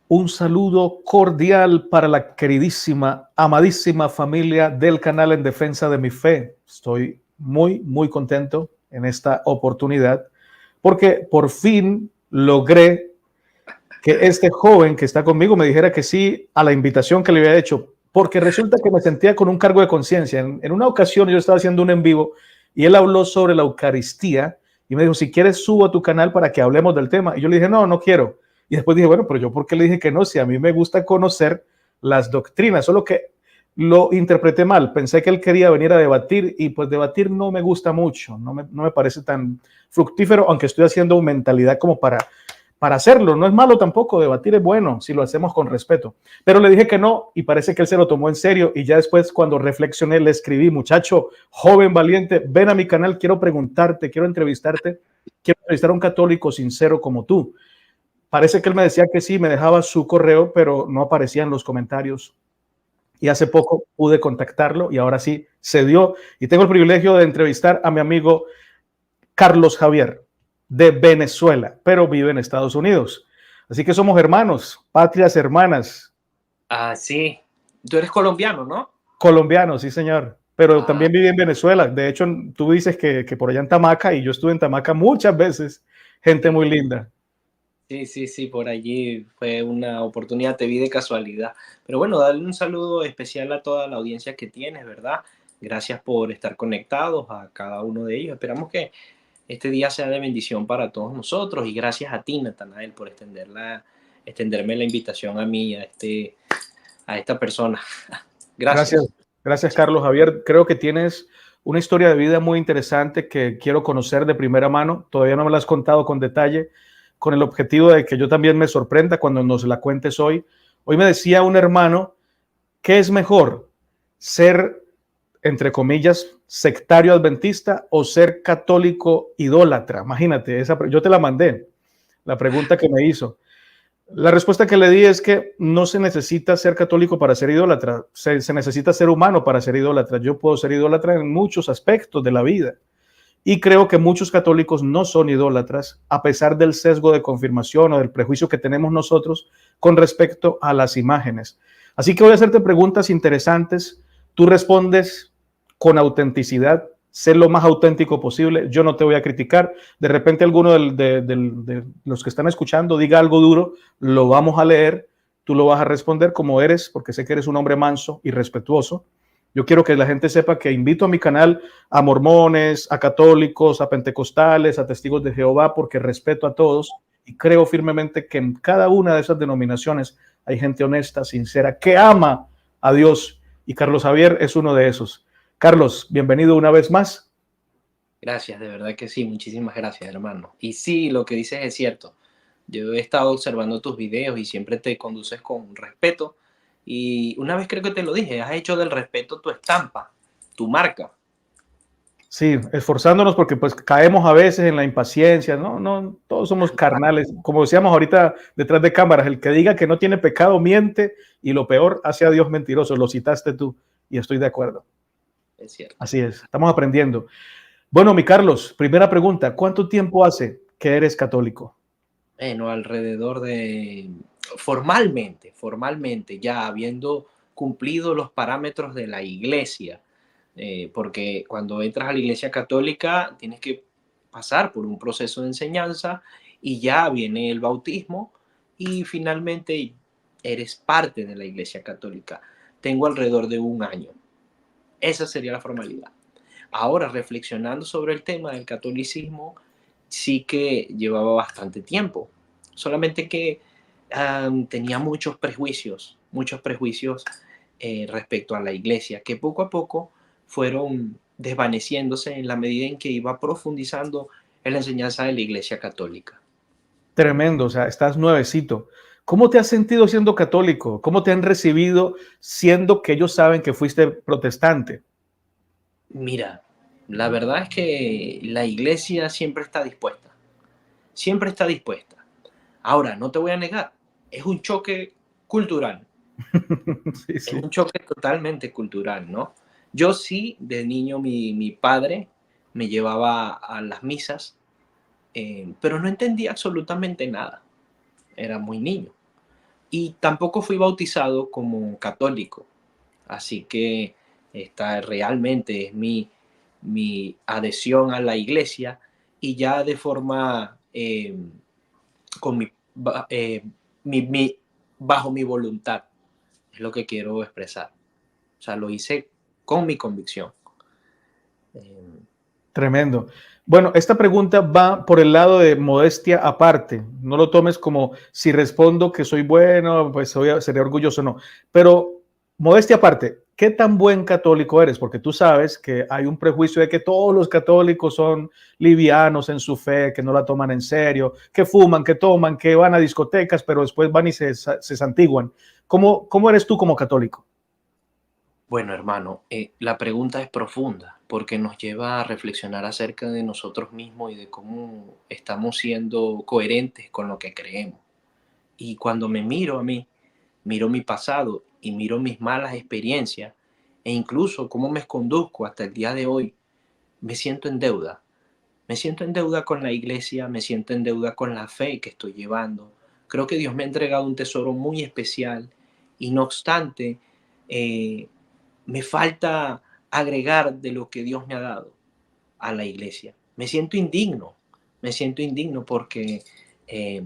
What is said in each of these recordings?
Un saludo cordial para la queridísima, amadísima familia del canal En Defensa de mi Fe. Estoy muy contento en esta oportunidad porque por fin logré que este joven que está conmigo me dijera que sí a la invitación que le había hecho, porque resulta que me sentía con un cargo de conciencia. En una ocasión yo estaba haciendo un en vivo y él habló sobre la Eucaristía y me dijo, si quieres subo a tu canal para que hablemos del tema. Y yo le dije, no quiero. Y después dije, bueno, pero yo por qué le dije que no, si a mí me gusta conocer las doctrinas, solo que lo interpreté mal. Pensé que él quería venir a debatir y pues debatir no me gusta mucho, no me parece tan fructífero, aunque estoy haciendo mentalidad como para hacerlo. No es malo tampoco, debatir es bueno si lo hacemos con respeto. Pero le dije que no y parece que él se lo tomó en serio y ya después cuando reflexioné le escribí, muchacho, joven valiente, ven a mi canal, quiero preguntarte, quiero entrevistarte, quiero entrevistar a un católico sincero como tú. Parece que él me decía que sí, me dejaba su correo, pero no aparecía en los comentarios. Y hace poco pude contactarlo y ahora sí se dio. Y tengo el privilegio de entrevistar a mi amigo Carlos Javier, de Venezuela, pero vive en Estados Unidos. Así que somos hermanos, patrias hermanas. Ah, sí. Tú eres colombiano, ¿no? Colombianos, sí, señor. Pero Ah, también viví en Venezuela. De hecho, tú dices que por allá en Tamaca, y yo estuve en Tamaca muchas veces. Gente sí, muy linda. sí, por allí fue una oportunidad, te vi de casualidad. Pero bueno, darle un saludo especial a toda la audiencia que tienes, ¿verdad? Gracias por estar conectados a cada uno de ellos. Esperamos que este día sea de bendición para todos nosotros y gracias a ti, Natanael, por extenderme la invitación a mí, a esta persona. Gracias, Gracias. gracias, Carlos Javier. Creo que tienes una historia de vida muy interesante que quiero conocer de primera mano. Todavía no me la has contado con detalle, con el objetivo de que yo también me sorprenda cuando nos la cuentes hoy. Hoy me decía un hermano, ¿qué es mejor? ¿Ser, entre comillas, sectario adventista o ser católico idólatra? Imagínate, yo te la mandé, la pregunta que me hizo. La respuesta que le di es que no se necesita ser católico para ser idólatra, se necesita ser humano para ser idólatra. Yo puedo ser idólatra en muchos aspectos de la vida y creo que muchos católicos no son idólatras a pesar del sesgo de confirmación o del prejuicio que tenemos nosotros con respecto a las imágenes. Así que voy a hacerte preguntas interesantes, tú respondes con autenticidad, sé lo más auténtico posible, yo no te voy a criticar, de repente alguno de los que están escuchando diga algo duro, lo vamos a leer, tú lo vas a responder como eres, porque sé que eres un hombre manso y respetuoso. Yo quiero que la gente sepa que invito a mi canal a mormones, a católicos, a pentecostales, a testigos de Jehová, porque respeto a todos y creo firmemente que en cada una de esas denominaciones hay gente honesta, sincera, que ama a Dios y Carlos Javier es uno de esos. Carlos, bienvenido una vez más. Gracias, de verdad que sí, muchísimas gracias, hermano. Y sí, lo que dices es cierto. Yo he estado observando tus videos y siempre te conduces con respeto. Y una vez creo que te lo dije, has hecho del respeto tu estampa, tu marca. Sí, esforzándonos porque pues caemos a veces en la impaciencia, no, todos somos carnales, como decíamos ahorita detrás de cámaras, el que diga que no tiene pecado miente y lo peor hace a Dios mentiroso, lo citaste tú y estoy de acuerdo. Es cierto. Así es, estamos aprendiendo. Bueno, mi Carlos, primera pregunta, ¿cuánto tiempo hace que eres católico? Bueno, alrededor de, formalmente, ya habiendo cumplido los parámetros de la iglesia, porque cuando entras a la iglesia católica tienes que pasar por un proceso de enseñanza y ya viene el bautismo y finalmente eres parte de la iglesia católica. Tengo alrededor de un año. Esa sería la formalidad. Ahora, reflexionando sobre el tema del catolicismo, sí que llevaba bastante tiempo. Solamente que tenía muchos prejuicios respecto a la iglesia, que poco a poco fueron desvaneciéndose en la medida en que iba profundizando en la enseñanza de la iglesia católica. Tremendo, o sea, estás nuevecito. ¿Cómo te has sentido siendo católico? ¿Cómo te han recibido siendo que ellos saben que fuiste protestante? Mira, la verdad es que la iglesia siempre está dispuesta. Ahora, no te voy a negar, es un choque cultural, Sí, es sí. un choque totalmente cultural, ¿no? Yo sí, de niño mi padre me llevaba a las misas, pero no entendía absolutamente nada, era muy niño. y tampoco fui bautizado como católico. Así que esta realmente es mi adhesión a la iglesia y ya de forma con mi, bajo mi voluntad, es lo que quiero expresar. O sea, lo hice con mi convicción. Eh, Tremendo. Bueno, esta pregunta va por el lado de modestia aparte. No lo tomes como si respondo que soy bueno, pues sería orgulloso, no. Pero modestia aparte, ¿qué tan buen católico eres? Porque tú sabes que hay un prejuicio de que todos los católicos son livianos en su fe, que no la toman en serio, que fuman, que toman, que van a discotecas, pero después van y se santiguan. ¿Cómo eres tú como católico? Bueno, hermano, la pregunta es profunda porque nos lleva a reflexionar acerca de nosotros mismos y de cómo estamos siendo coherentes con lo que creemos. Y cuando me miro a mí, miro mi pasado y miro mis malas experiencias e incluso cómo me conduzco hasta el día de hoy, me siento en deuda. Me siento en deuda con la iglesia, me siento en deuda con la fe que estoy llevando. Creo que Dios me ha entregado un tesoro muy especial y no obstante, eh, me falta agregar de lo que Dios me ha dado a la iglesia. Me siento indigno porque eh,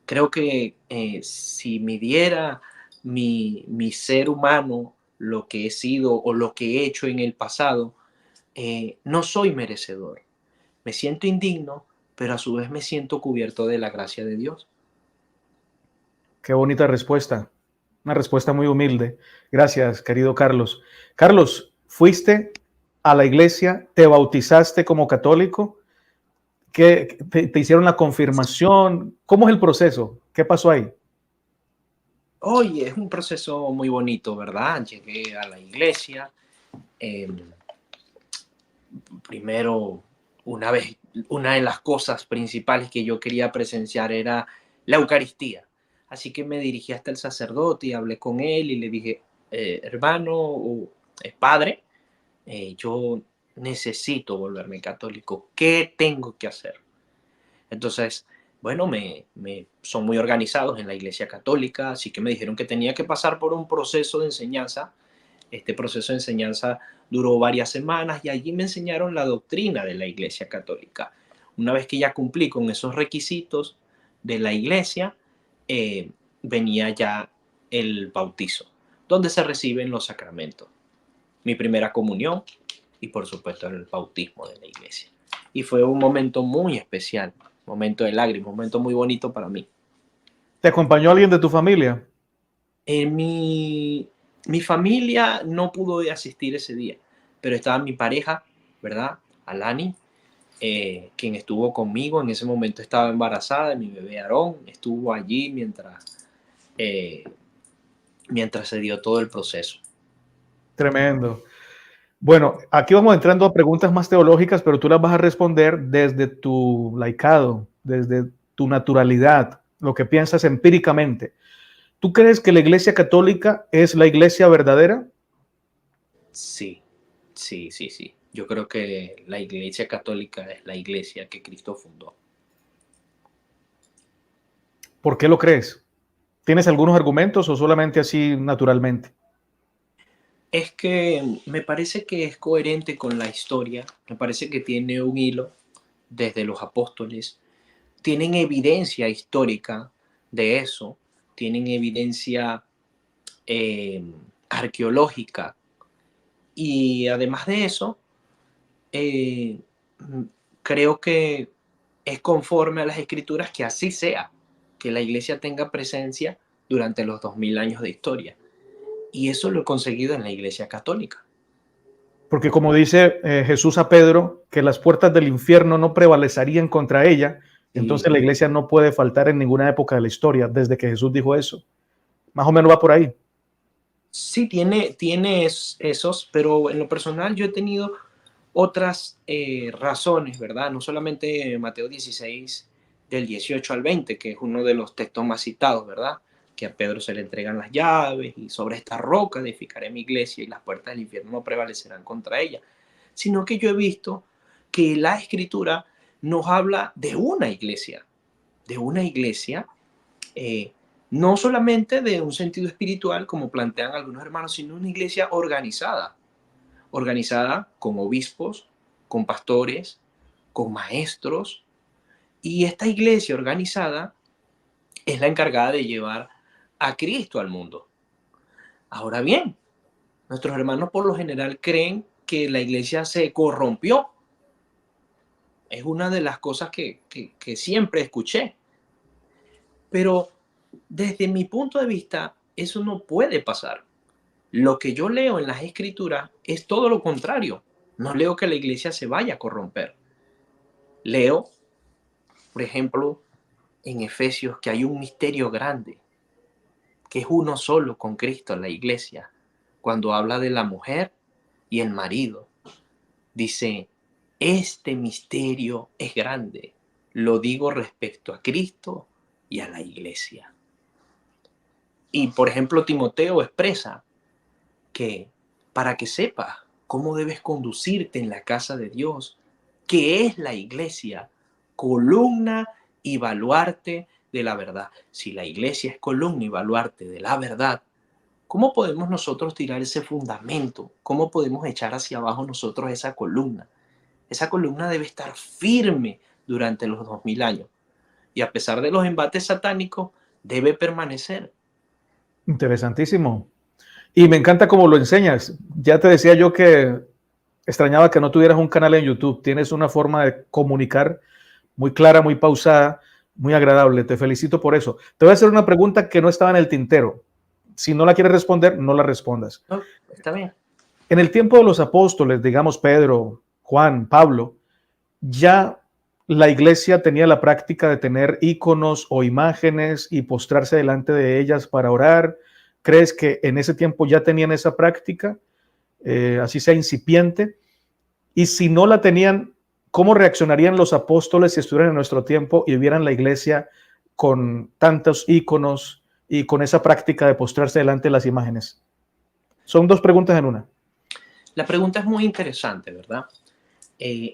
creo que si midiera mi ser humano, lo que he sido o lo que he hecho en el pasado, no soy merecedor. Me siento indigno, pero a su vez me siento cubierto de la gracia de Dios. Qué bonita respuesta. Una respuesta muy humilde. Gracias, querido Carlos. Carlos, fuiste a la iglesia, te bautizaste como católico, que te hicieron la confirmación. ¿Cómo es el proceso? ¿Qué pasó ahí? Oye, es un proceso muy bonito, ¿verdad? Llegué a la iglesia. eh, Primero, una vez, una de las cosas principales que yo quería presenciar era la Eucaristía. Así que me dirigí hasta el sacerdote y hablé con él y le dije, hermano o padre, yo necesito volverme católico. ¿Qué tengo que hacer? Entonces, bueno, son muy organizados en la Iglesia Católica, así que me dijeron que tenía que pasar por un proceso de enseñanza. Este proceso de enseñanza duró varias semanas y allí me enseñaron la doctrina de la Iglesia Católica. Una vez que ya cumplí con esos requisitos de la Iglesia, eh, venía ya el bautizo, donde se reciben los sacramentos. Mi primera comunión y por supuesto el bautismo de la Iglesia. Y fue un momento muy especial, momento de lágrimas, un momento muy bonito para mí. ¿Te acompañó alguien de tu familia? Mi familia no pudo asistir ese día, pero estaba mi pareja, ¿verdad? Alani, quien estuvo conmigo. En ese momento estaba embarazada de mi bebé Aarón, estuvo allí eh, mientras se dio todo el proceso. Tremendo. Bueno, aquí vamos entrando a preguntas más teológicas, pero tú las vas a responder desde tu laicado, desde tu naturalidad, lo que piensas empíricamente. ¿Tú crees que la Iglesia Católica es la iglesia verdadera? Sí, sí, sí, sí. Yo creo que la Iglesia Católica es la iglesia que Cristo fundó. ¿Por qué lo crees? ¿Tienes algunos argumentos o solamente así naturalmente? Es que me parece que es coherente con la historia, me parece que tiene un hilo desde los apóstoles, tienen evidencia histórica de eso, tienen evidencia eh, arqueológica y además de eso, eh, creo que es conforme a las escrituras que así sea, que la iglesia tenga presencia durante los 2000 años de historia. Y eso lo he conseguido en la iglesia católica. Porque como dice Jesús a Pedro, que las puertas del infierno no prevalecerían contra ella, entonces Y la iglesia no puede faltar en ninguna época de la historia, desde que Jesús dijo eso. Más o menos va por ahí. sí, tiene esos, pero en lo personal yo he tenido otras razones, ¿verdad? No solamente Mateo 16, del 18 al 20, que es uno de los textos más citados, ¿verdad? Que a Pedro se le entregan las llaves y sobre esta roca edificaré mi iglesia y las puertas del infierno no prevalecerán contra ella. Sino que yo he visto que la escritura nos habla de una iglesia eh, No solamente de un sentido espiritual, como plantean algunos hermanos, sino una iglesia organizada. Organizada con obispos, con pastores, con maestros. Y esta iglesia organizada es la encargada de llevar a Cristo al mundo. Ahora bien, nuestros hermanos por lo general creen que la iglesia se corrompió. Es una de las cosas que siempre escuché. Pero desde mi punto de vista, eso no puede pasar. Lo que yo leo en las escrituras es todo lo contrario. No leo que la iglesia se vaya a corromper. Leo, por ejemplo, en Efesios que hay un misterio grande, que es uno solo con Cristo en la iglesia. Cuando habla de la mujer y el marido, dice, este misterio es grande. Lo digo respecto a Cristo y a la iglesia. Y, por ejemplo, Timoteo expresa que para que sepas cómo debes conducirte en la casa de Dios, que es la iglesia, columna y baluarte de la verdad. Si la iglesia es columna y baluarte de la verdad, ¿cómo podemos nosotros tirar ese fundamento? ¿Cómo podemos echar hacia abajo nosotros esa columna? Esa columna debe estar firme durante los 2000 años. Y a pesar de los embates satánicos, debe permanecer. Interesantísimo. Y me encanta cómo lo enseñas. Ya te decía yo que extrañaba que no tuvieras un canal en YouTube. Tienes una forma de comunicar muy clara, muy pausada, muy agradable. Te felicito por eso. Te voy a hacer una pregunta que no estaba en el tintero. Si no la quieres responder, no la respondas. ¿No? Está bien. En el tiempo de los apóstoles, digamos Pedro, Juan, Pablo, ya la iglesia tenía la práctica de tener íconos o imágenes y postrarse delante de ellas para orar. ¿Crees que en ese tiempo ya tenían esa práctica, así sea incipiente? Y si no la tenían, ¿cómo reaccionarían los apóstoles si estuvieran en nuestro tiempo y vieran la iglesia con tantos íconos y con esa práctica de postrarse delante de las imágenes? Son dos preguntas en una. La pregunta es muy interesante, ¿verdad?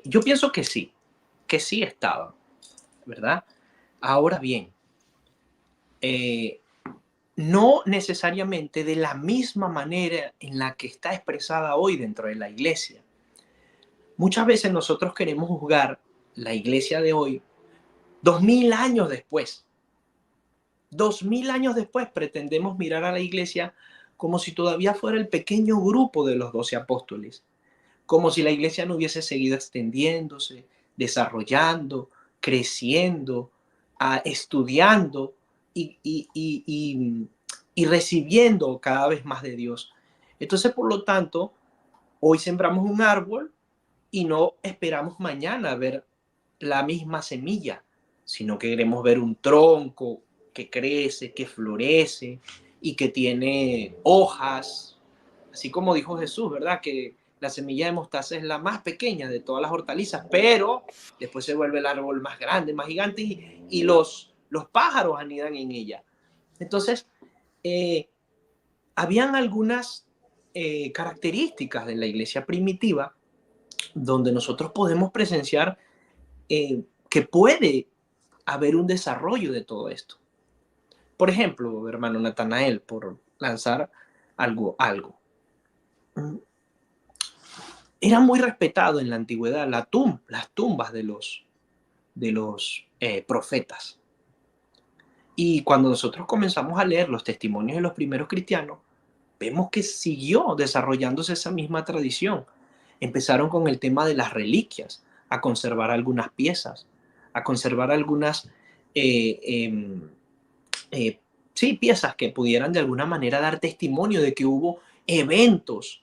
Yo pienso que sí estaba, ¿verdad? Ahora bien, no necesariamente de la misma manera en la que está expresada hoy dentro de la iglesia. Muchas veces nosotros queremos juzgar la iglesia de hoy 2000 años después. 2000 años después pretendemos mirar a la iglesia como si todavía fuera el pequeño grupo de los 12 apóstoles, como si la iglesia no hubiese seguido extendiéndose, desarrollando, creciendo, estudiando y recibiendo cada vez más de Dios. Entonces, por lo tanto, hoy sembramos un árbol y no esperamos mañana ver la misma semilla, sino que queremos ver un tronco que crece, que florece y que tiene hojas, así como dijo Jesús, ¿verdad? Que la semilla de mostaza es la más pequeña de todas las hortalizas, pero después se vuelve el árbol más grande, más gigante y los pájaros anidan en ella. Entonces, habían algunas características de la iglesia primitiva donde nosotros podemos presenciar que puede haber un desarrollo de todo esto. Por ejemplo, hermano Natanael, por lanzar algo. Era muy respetado en la antigüedad las tumbas de los profetas. Y cuando nosotros comenzamos a leer los testimonios de los primeros cristianos, vemos que siguió desarrollándose esa misma tradición. Empezaron con el tema de las reliquias, a conservar algunas piezas, a conservar algunas sí, piezas que pudieran de alguna manera dar testimonio de que hubo eventos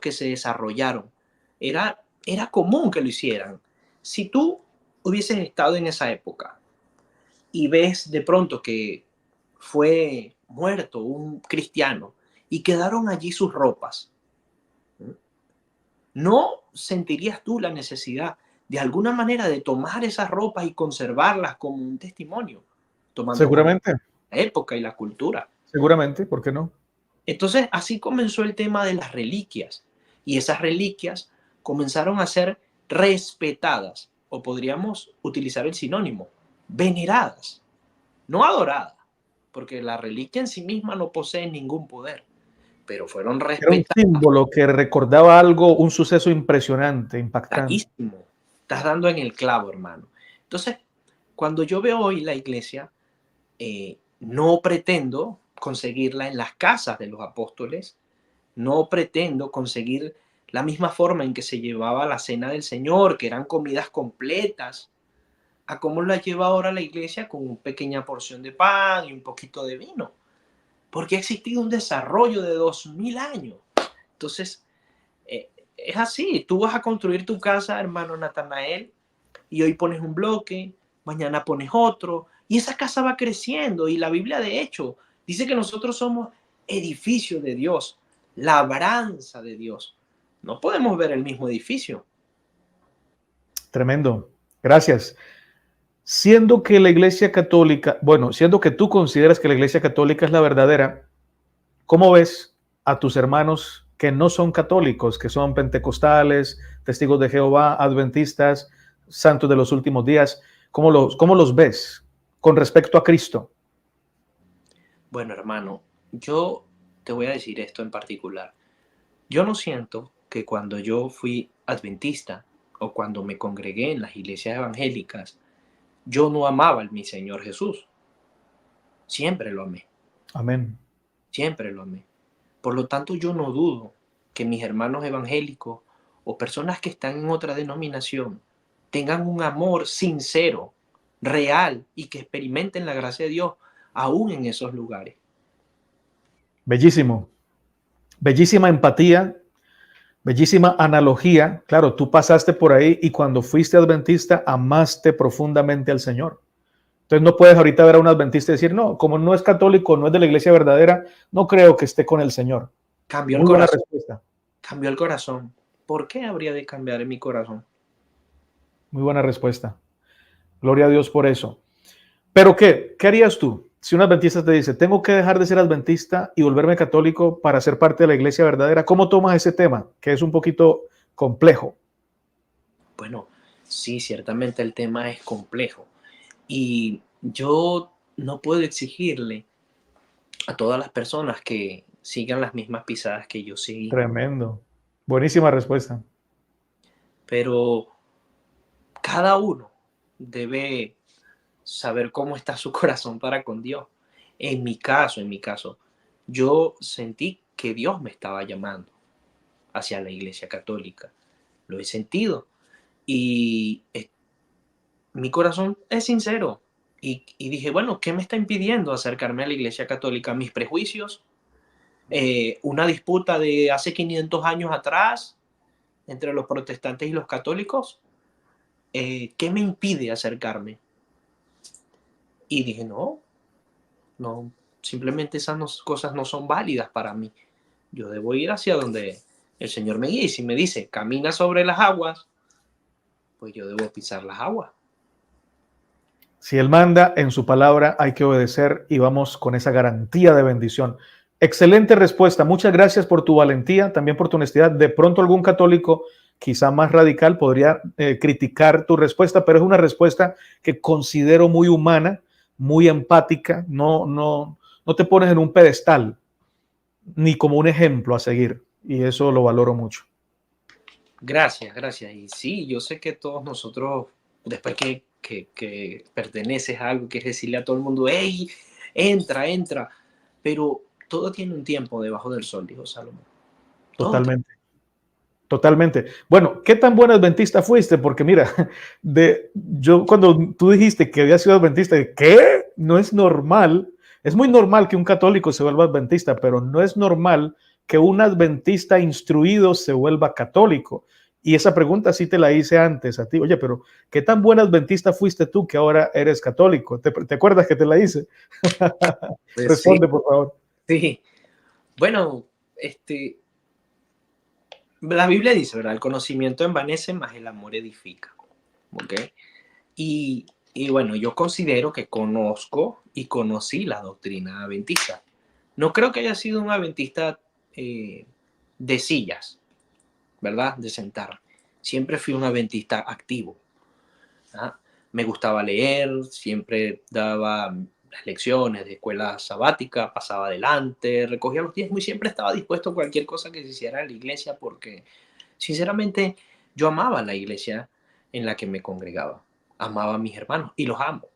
que se desarrollaron. Era común que lo hicieran. Si tú hubieses estado en esa época y ves de pronto que fue muerto un cristiano y quedaron allí sus ropas, ¿no sentirías tú la necesidad de alguna manera de tomar esas ropas y conservarlas como un testimonio, tomando en cuenta Seguramente, la época y la cultura? seguramente, ¿por qué no? Entonces, así comenzó el tema de las reliquias. Y esas reliquias comenzaron a ser respetadas, o podríamos utilizar el sinónimo, veneradas, no adoradas, porque la reliquia en sí misma no posee ningún poder, pero fueron Era un respetadas. símbolo que recordaba algo, un suceso impresionante, impactante. Clarísimo, estás dando en el clavo, hermano. Entonces, cuando yo veo hoy la iglesia, no pretendo conseguirla en las casas de los apóstoles, no pretendo conseguir la misma forma en que se llevaba la cena del Señor, que eran comidas completas, a cómo la lleva ahora la iglesia con una pequeña porción de pan y un poquito de vino, porque ha existido un desarrollo de 2000 años. Entonces, es así, tú vas a construir tu casa, hermano Natanael, y hoy pones un bloque, mañana pones otro, y esa casa va creciendo. Y la Biblia, de hecho, dice que nosotros somos edificio de Dios, labranza de Dios. No podemos ver el mismo edificio. Tremendo. Gracias. Siendo que la Iglesia Católica, bueno, siendo que tú consideras que la Iglesia Católica es la verdadera, ¿cómo ves a tus hermanos que no son católicos, que son pentecostales, testigos de Jehová, adventistas, santos de los últimos días? Cómo los ves con respecto a Cristo? Bueno, hermano, yo te voy a decir esto en particular. Yo no siento que cuando yo fui adventista o cuando me congregué en las iglesias evangélicas, yo no amaba a mi Señor Jesús. Siempre lo amé, Amén. siempre lo amé. Por lo tanto, yo no dudo que mis hermanos evangélicos o personas que están en otra denominación tengan un amor sincero, real y que experimenten la gracia de Dios aún en esos lugares. Bellísimo. Bellísima empatía, bellísima analogía. Claro, tú pasaste por ahí y cuando fuiste adventista amaste profundamente al Señor. Entonces no puedes ahorita ver a un adventista y decir, no, como no es católico, no es de la iglesia verdadera, no creo que esté con el Señor. Cambió el Muy buena corazón, respuesta. cambió el corazón. ¿Por qué habría de cambiar en mi corazón? Muy buena respuesta. Gloria a Dios por eso. Pero ¿qué harías tú si un adventista te dice, tengo que dejar de ser adventista y volverme católico para ser parte de la iglesia verdadera? ¿Cómo tomas ese tema, que es un poquito complejo? Bueno, sí, ciertamente el tema es complejo y yo no puedo exigirle a todas las personas que sigan las mismas pisadas que yo seguí, Tremendo. Buenísima respuesta. pero cada uno debe saber cómo está su corazón para con Dios. En mi caso, yo sentí que Dios me estaba llamando hacia la Iglesia Católica. Lo he sentido y mi corazón es sincero. Y dije, bueno, ¿qué me está impidiendo acercarme a la Iglesia Católica? ¿Mis prejuicios? ¿Una disputa de hace 500 años atrás entre los protestantes y los católicos? ¿Qué me impide acercarme? Y dije, no, no, simplemente esas cosas no son válidas para mí. Yo debo ir hacia donde el Señor me guíe. Y si me dice, camina sobre las aguas, pues yo debo pisar las aguas. Si Él manda en su palabra, hay que obedecer y vamos con esa garantía de bendición. Excelente respuesta. Muchas gracias por tu valentía, también por tu honestidad. De pronto algún católico, quizá más radical, podría criticar tu respuesta, pero es una respuesta que considero muy humana, muy empática. No te pones en un pedestal ni como un ejemplo a seguir. Y eso lo valoro mucho. Gracias, gracias. Y sí, yo sé que todos nosotros, después que perteneces a algo, quieres decirle a todo el mundo, hey, entra, entra. Pero todo tiene un tiempo debajo del sol, dijo Salomón. Todo tiene. Totalmente. Totalmente. Bueno, ¿qué tan buen adventista fuiste? Porque mira, yo cuando tú dijiste que había sido adventista, ¿qué? No es normal. Es muy normal que un católico se vuelva adventista, pero no es normal que un adventista instruido se vuelva católico. Y esa pregunta sí te la hice antes a ti. Oye, pero ¿qué tan buen adventista fuiste tú que ahora eres católico? ¿Te acuerdas que te la hice? Pues sí, Responde, por favor. sí. Bueno, la Biblia dice, ¿verdad? El conocimiento envanece, mas el amor edifica. ¿Ok? Y bueno, yo considero que conozco y conocí la doctrina adventista. No creo que haya sido un adventista de sillas, ¿verdad? De sentar. Siempre fui un adventista activo. ¿Ah? Me gustaba leer, siempre daba las lecciones de escuela sabática, pasaba adelante, recogía los diezmos y siempre estaba dispuesto a cualquier cosa que se hiciera en la iglesia porque, sinceramente, yo amaba la iglesia en la que me congregaba. Amaba a mis hermanos y los amo.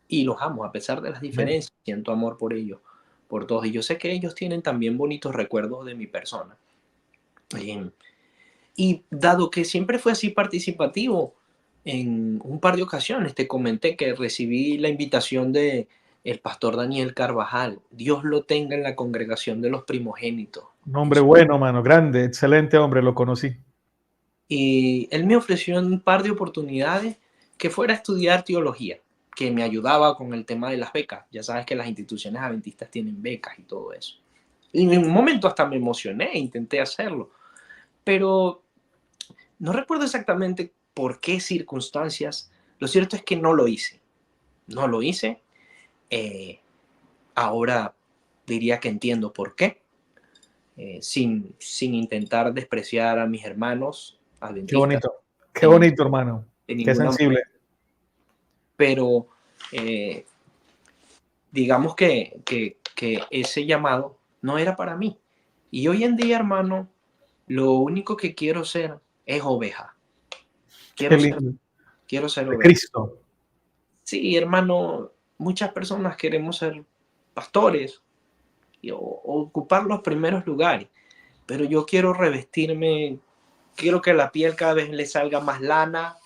Y los amo a pesar de las Amén. diferencias. Siento amor por ellos, por todos. Y yo sé que ellos tienen también bonitos recuerdos de mi persona. Eh, y dado que siempre fue así participativo, en un par de ocasiones te comenté que recibí la invitación de el pastor Daniel Carvajal. Dios lo tenga en la congregación de los primogénitos. Un hombre bueno, mano, grande, excelente hombre, lo conocí. Y él me ofreció un par de oportunidades que fuera a estudiar teología, que me ayudaba con el tema de las becas. Ya sabes que las instituciones adventistas tienen becas y todo eso. Y en un momento hasta me emocioné, intenté hacerlo, pero no recuerdo exactamente por qué circunstancias. Lo cierto es que no lo hice. No lo hice. Eh, Ahora diría que entiendo por qué. Sin intentar despreciar a mis hermanos adventistas Qué en, bonito, hermano, en qué ninguna manera. sensible. Pero eh, digamos que ese llamado no era para mí. Y hoy en día, hermano, lo único que quiero ser es oveja. Qué Quiero ser, lindo. quiero ser De oveja. Cristo. Sí, hermano, muchas personas queremos ser pastores o ocupar los primeros lugares, pero yo quiero revestirme, quiero que la piel cada vez le salga más lana,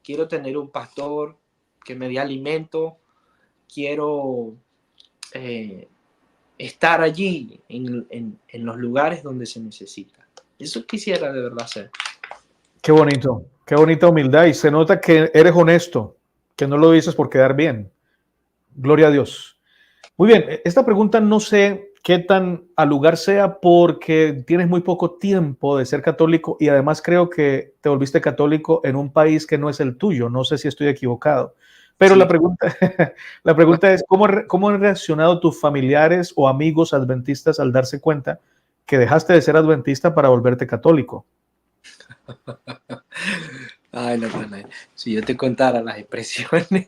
quiero tener un pastor que me dé alimento, quiero eh, estar allí en los lugares donde se necesita. Eso quisiera de verdad hacer. Qué bonita humildad. Y se nota que eres honesto, que no lo dices por quedar bien. Gloria a Dios. Muy bien, esta pregunta no sé qué tan al lugar sea porque tienes muy poco tiempo de ser católico y además creo que te volviste católico en un país que no es el tuyo. No sé si estoy equivocado. Pero Sí, la pregunta es, ¿cómo han reaccionado tus familiares o amigos adventistas al darse cuenta que dejaste de ser adventista para volverte católico? ay, no, no, no. Si yo te contara las expresiones,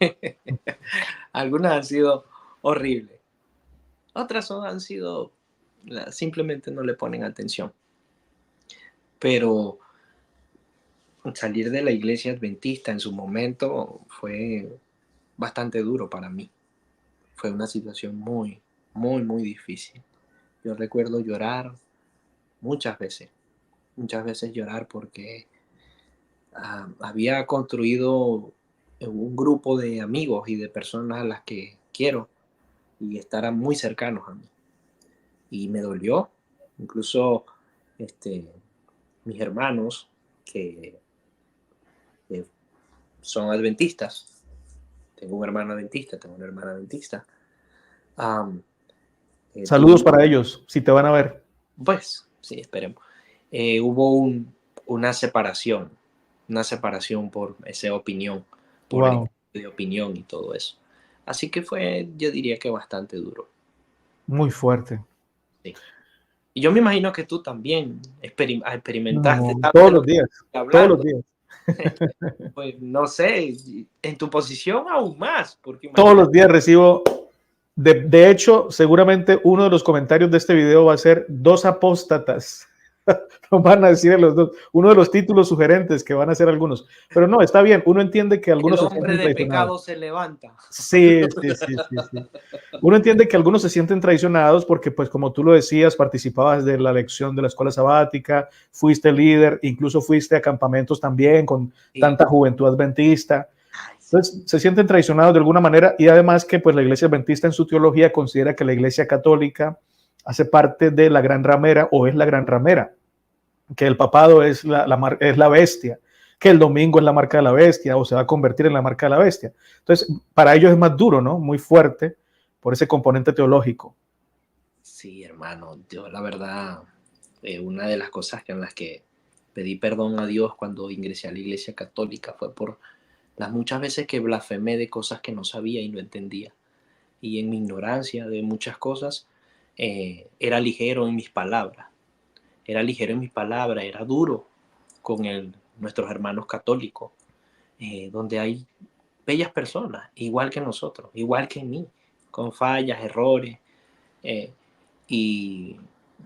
algunas han sido horribles, otras han sido, simplemente no le ponen atención. Pero salir de la iglesia adventista en su momento fue bastante duro para mí. Fue una situación muy, muy, muy difícil. Yo recuerdo llorar muchas veces llorar porque había construido un grupo de amigos y de personas a las que quiero y estarán muy cercanos a mí. Y me dolió, incluso este, mis hermanos que, que son adventistas, tengo un hermano adventista, tengo una hermana adventista, um, Saludos para ellos, si te van a ver. pues, sí, esperemos. Hubo una separación por esa opinión, por el Wow, de opinión y todo eso. Así que fue, yo diría que bastante duro. muy fuerte. Sí. Y yo me imagino que tú también experimentaste, No, sabes de todos lo los que días, estoy todos los hablando. días, Pues no sé, en tu posición aún más, porque todos imagínate. los días recibo. De hecho, seguramente uno de los comentarios de este video va a ser dos apóstatas. No van a decir los dos. Uno de los títulos sugerentes que van a ser algunos. Pero no, está bien. Uno entiende que El algunos se hombre sienten de traicionados. pecado se levanta. Sí, sí, sí, sí, sí. Uno entiende que algunos se sienten traicionados porque, pues, como tú lo decías, participabas de la lección de la escuela sabática, fuiste líder, incluso fuiste a campamentos también con Sí. tanta juventud adventista. Ay, sí. Entonces, se sienten traicionados de alguna manera y además que pues la iglesia adventista en su teología considera que la iglesia católica hace parte de la gran ramera o es la gran ramera, que el papado es es la bestia, que el domingo es la marca de la bestia o se va a convertir en la marca de la bestia. Entonces, para ellos es más duro, ¿no? Muy fuerte por ese componente teológico. Sí, hermano, yo la verdad, una de las cosas en las que pedí perdón a Dios cuando ingresé a la iglesia católica fue por las muchas veces que blasfemé de cosas que no sabía y no entendía. Y en mi ignorancia de muchas cosas, era ligero en mis palabras, era duro con nuestros hermanos católicos, donde hay bellas personas, igual que nosotros, igual que mí, con fallas, errores, y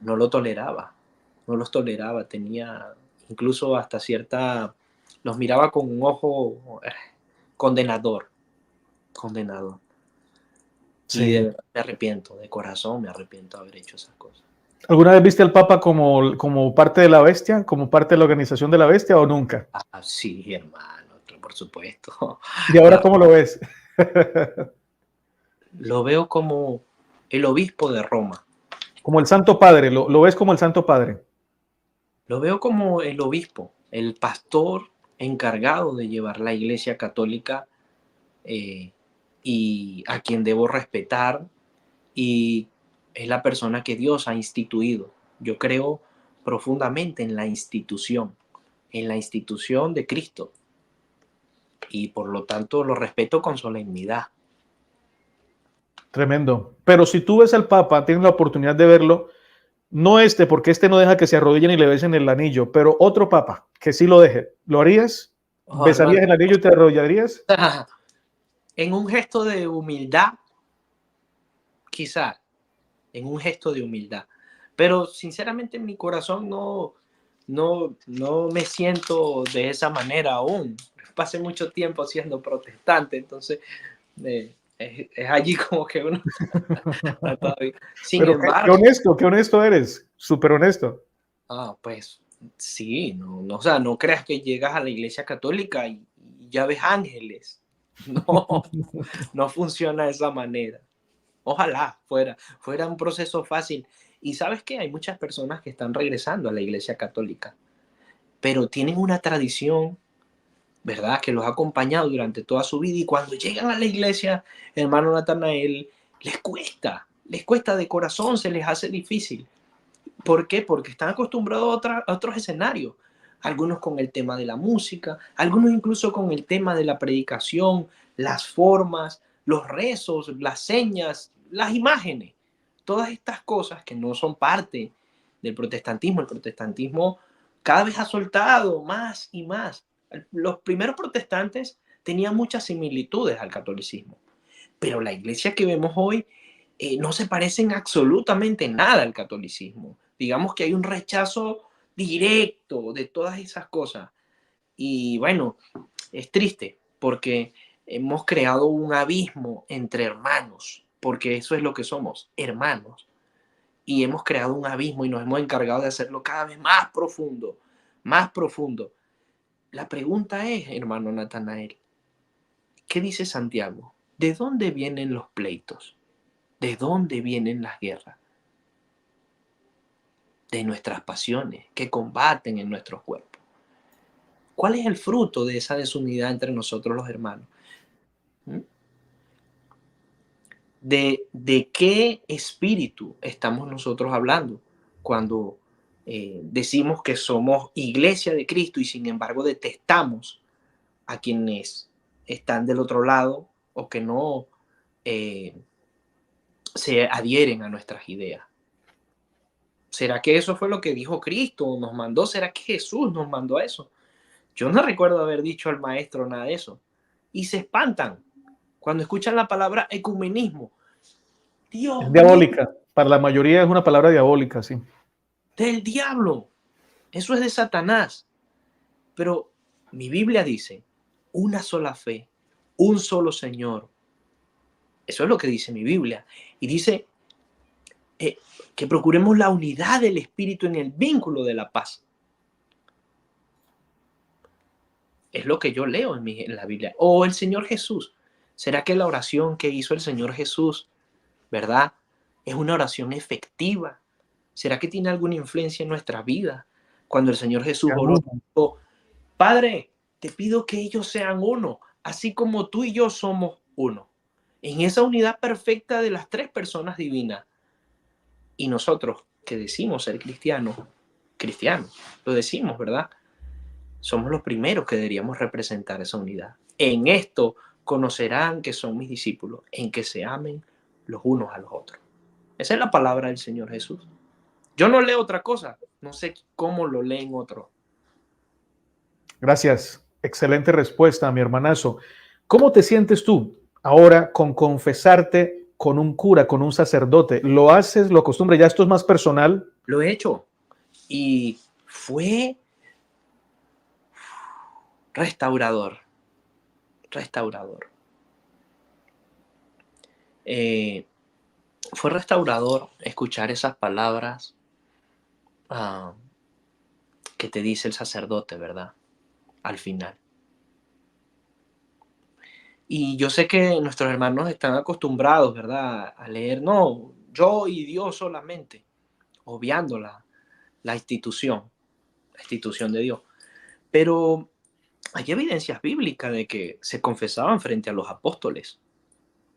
no lo toleraba, no los toleraba, tenía incluso hasta cierta, los miraba con un ojo condenador, condenador. Y Sí. me arrepiento, de corazón me arrepiento de haber hecho esas cosas. ¿Alguna vez viste al Papa como parte de la bestia, como parte de la organización de la bestia o nunca? Ah, sí, hermano, por supuesto. ¿Y ahora cómo lo ves? Lo veo como el obispo de Roma. Como el Santo Padre, lo ves como el Santo Padre. Lo veo como el obispo, el pastor encargado de llevar la Iglesia Católica, y a quien debo respetar, y es la persona que Dios ha instituido. Yo creo profundamente en la institución de Cristo, y por lo tanto lo respeto con solemnidad. Tremendo. Pero si tú ves al Papa, tienes la oportunidad de verlo, no porque este no deja que se arrodillen y le besen el anillo, pero otro Papa que sí lo deje, ¿lo harías? Oh, ¿Besarías hermano, el anillo y te arrodillarías? en un gesto de humildad, quizá, en un gesto de humildad. Pero sinceramente en mi corazón no me siento de esa manera aún. Pasé mucho tiempo siendo protestante, entonces es allí como que uno está todavía. Sin Pero embargo, qué honesto eres, súper honesto. pues sí, o sea, no creas que llegas a la iglesia católica y ya ves ángeles. No, no funciona de esa manera. Ojalá fuera un proceso fácil. Y sabes que hay muchas personas que están regresando a la Iglesia Católica, pero tienen una tradición, ¿verdad?, que los ha acompañado durante toda su vida, y cuando llegan a la iglesia, hermano Natanael, les cuesta de corazón, se les hace difícil. ¿Por qué? Porque están acostumbrados a otros escenarios. Algunos con el tema de la música, algunos incluso con el tema de la predicación, las formas, los rezos, las señas, las imágenes. Todas estas cosas que no son parte del protestantismo. El protestantismo cada vez ha soltado más y más. Los primeros protestantes tenían muchas similitudes al catolicismo, pero la iglesia que vemos hoy no se parecen absolutamente nada al catolicismo. Digamos que hay un rechazo directo de todas esas cosas. Y bueno, es triste porque hemos creado un abismo entre hermanos, porque eso es lo que somos, hermanos. Y hemos creado un abismo y nos hemos encargado de hacerlo cada vez más profundo, más profundo. La pregunta es, hermano Natanael, ¿qué dice Santiago? ¿De dónde vienen los pleitos? ¿De dónde vienen las guerras? De nuestras pasiones que combaten en nuestros cuerpos. ¿Cuál es el fruto de esa desunidad entre nosotros los hermanos? ¿Mm? ¿De qué espíritu estamos nosotros hablando cuando decimos que somos iglesia de Cristo y sin embargo detestamos a quienes están del otro lado o que no eh, se adhieren a nuestras ideas? ¿Será que eso fue lo que dijo Cristo? ¿Nos mandó? ¿Será que Jesús nos mandó a eso? Yo no recuerdo haber dicho al maestro nada de eso. Y se espantan cuando escuchan la palabra ecumenismo. Es Dios mío, diabólica. Para la mayoría es una palabra diabólica, sí. del diablo. Eso es de Satanás. Pero mi Biblia dice, una sola fe, un solo Señor. Eso es lo que dice mi Biblia. Y dice eh, que procuremos la unidad del Espíritu en el vínculo de la paz. Es lo que yo leo en la Biblia. O el Señor Jesús. ¿Será que la oración que hizo el Señor Jesús, verdad, es una oración efectiva? ¿Será que tiene alguna influencia en nuestra vida? Cuando el Señor Jesús oró, dijo, Padre, te pido que ellos sean uno, así como tú y yo somos uno. En esa unidad perfecta de las tres personas divinas. Y nosotros que decimos ser cristianos, lo decimos, ¿verdad? Somos los primeros que deberíamos representar esa unidad. En esto conocerán que son mis discípulos, en que se amen los unos a los otros. Esa es la palabra del Señor Jesús. Yo no leo otra cosa, no sé cómo lo leen otros. Gracias. Excelente respuesta, mi hermanazo. ¿Cómo te sientes tú ahora con confesarte con un cura, con un sacerdote. ¿Lo haces, lo acostumbras? Ya esto es más personal. Lo he hecho y fue restaurador, restaurador. Fue restaurador escuchar esas palabras que te dice el sacerdote, ¿verdad? Al final. Y yo sé que nuestros hermanos están acostumbrados, ¿verdad? A leer, no, yo y Dios solamente, obviando la institución de Dios. Pero hay evidencias bíblicas de que se confesaban frente a los apóstoles.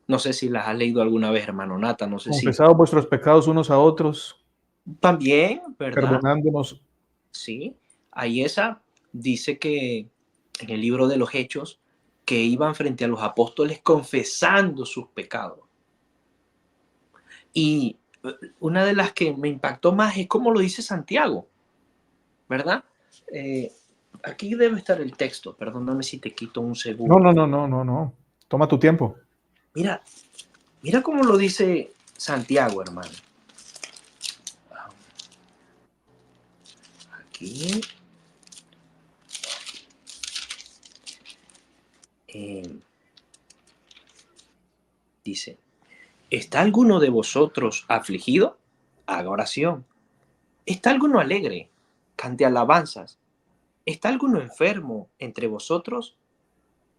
No sé si las has leído alguna vez, hermano Nata, no sé si. Confesados vuestros pecados unos a otros, También, ¿verdad? perdonándonos. Sí, ahí esa dice que en el libro de los Hechos, que iban frente a los apóstoles confesando sus pecados. Y una de las que me impactó más es cómo lo dice Santiago, ¿verdad? Aquí debe estar el texto, perdóname si te quito un No, segundo. no, no, no, no, no. Toma tu tiempo. Mira, mira cómo lo dice Santiago, hermano. Aquí. Dice, ¿está alguno de vosotros afligido? Haga oración. ¿Está alguno alegre? Cante alabanzas. ¿Está alguno enfermo entre vosotros?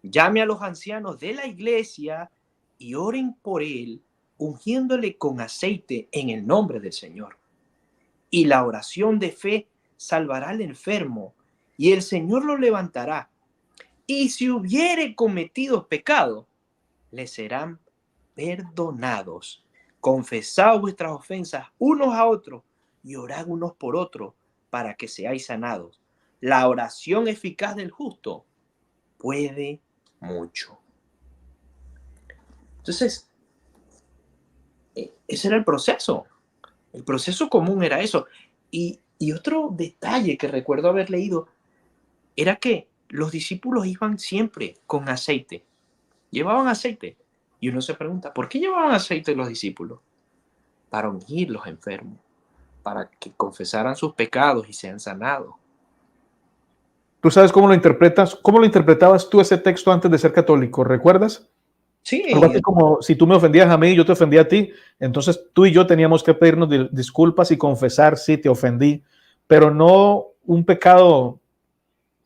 Llame a los ancianos de la iglesia y oren por él, ungiéndole con aceite en el nombre del Señor. Y la oración de fe salvará al enfermo, y el Señor lo levantará. Y si hubiere cometido pecado, le serán perdonados. Confesad vuestras ofensas unos a otros y orad unos por otros para que seáis sanados. La oración eficaz del justo puede mucho. Entonces, ese era el proceso. El proceso común era eso. Y otro detalle que recuerdo haber leído era que los discípulos iban siempre con aceite. Llevaban aceite. Y uno se pregunta, ¿por qué llevaban aceite los discípulos? Para ungir los enfermos, para que confesaran sus pecados y sean sanados. ¿Tú sabes cómo lo interpretas? ¿Cómo lo interpretabas tú ese texto antes de ser católico? ¿Recuerdas? Algo Sí, así como si tú me ofendías a mí y yo te ofendí a ti, entonces tú y yo teníamos que pedirnos disculpas y confesar si te ofendí, pero no un pecado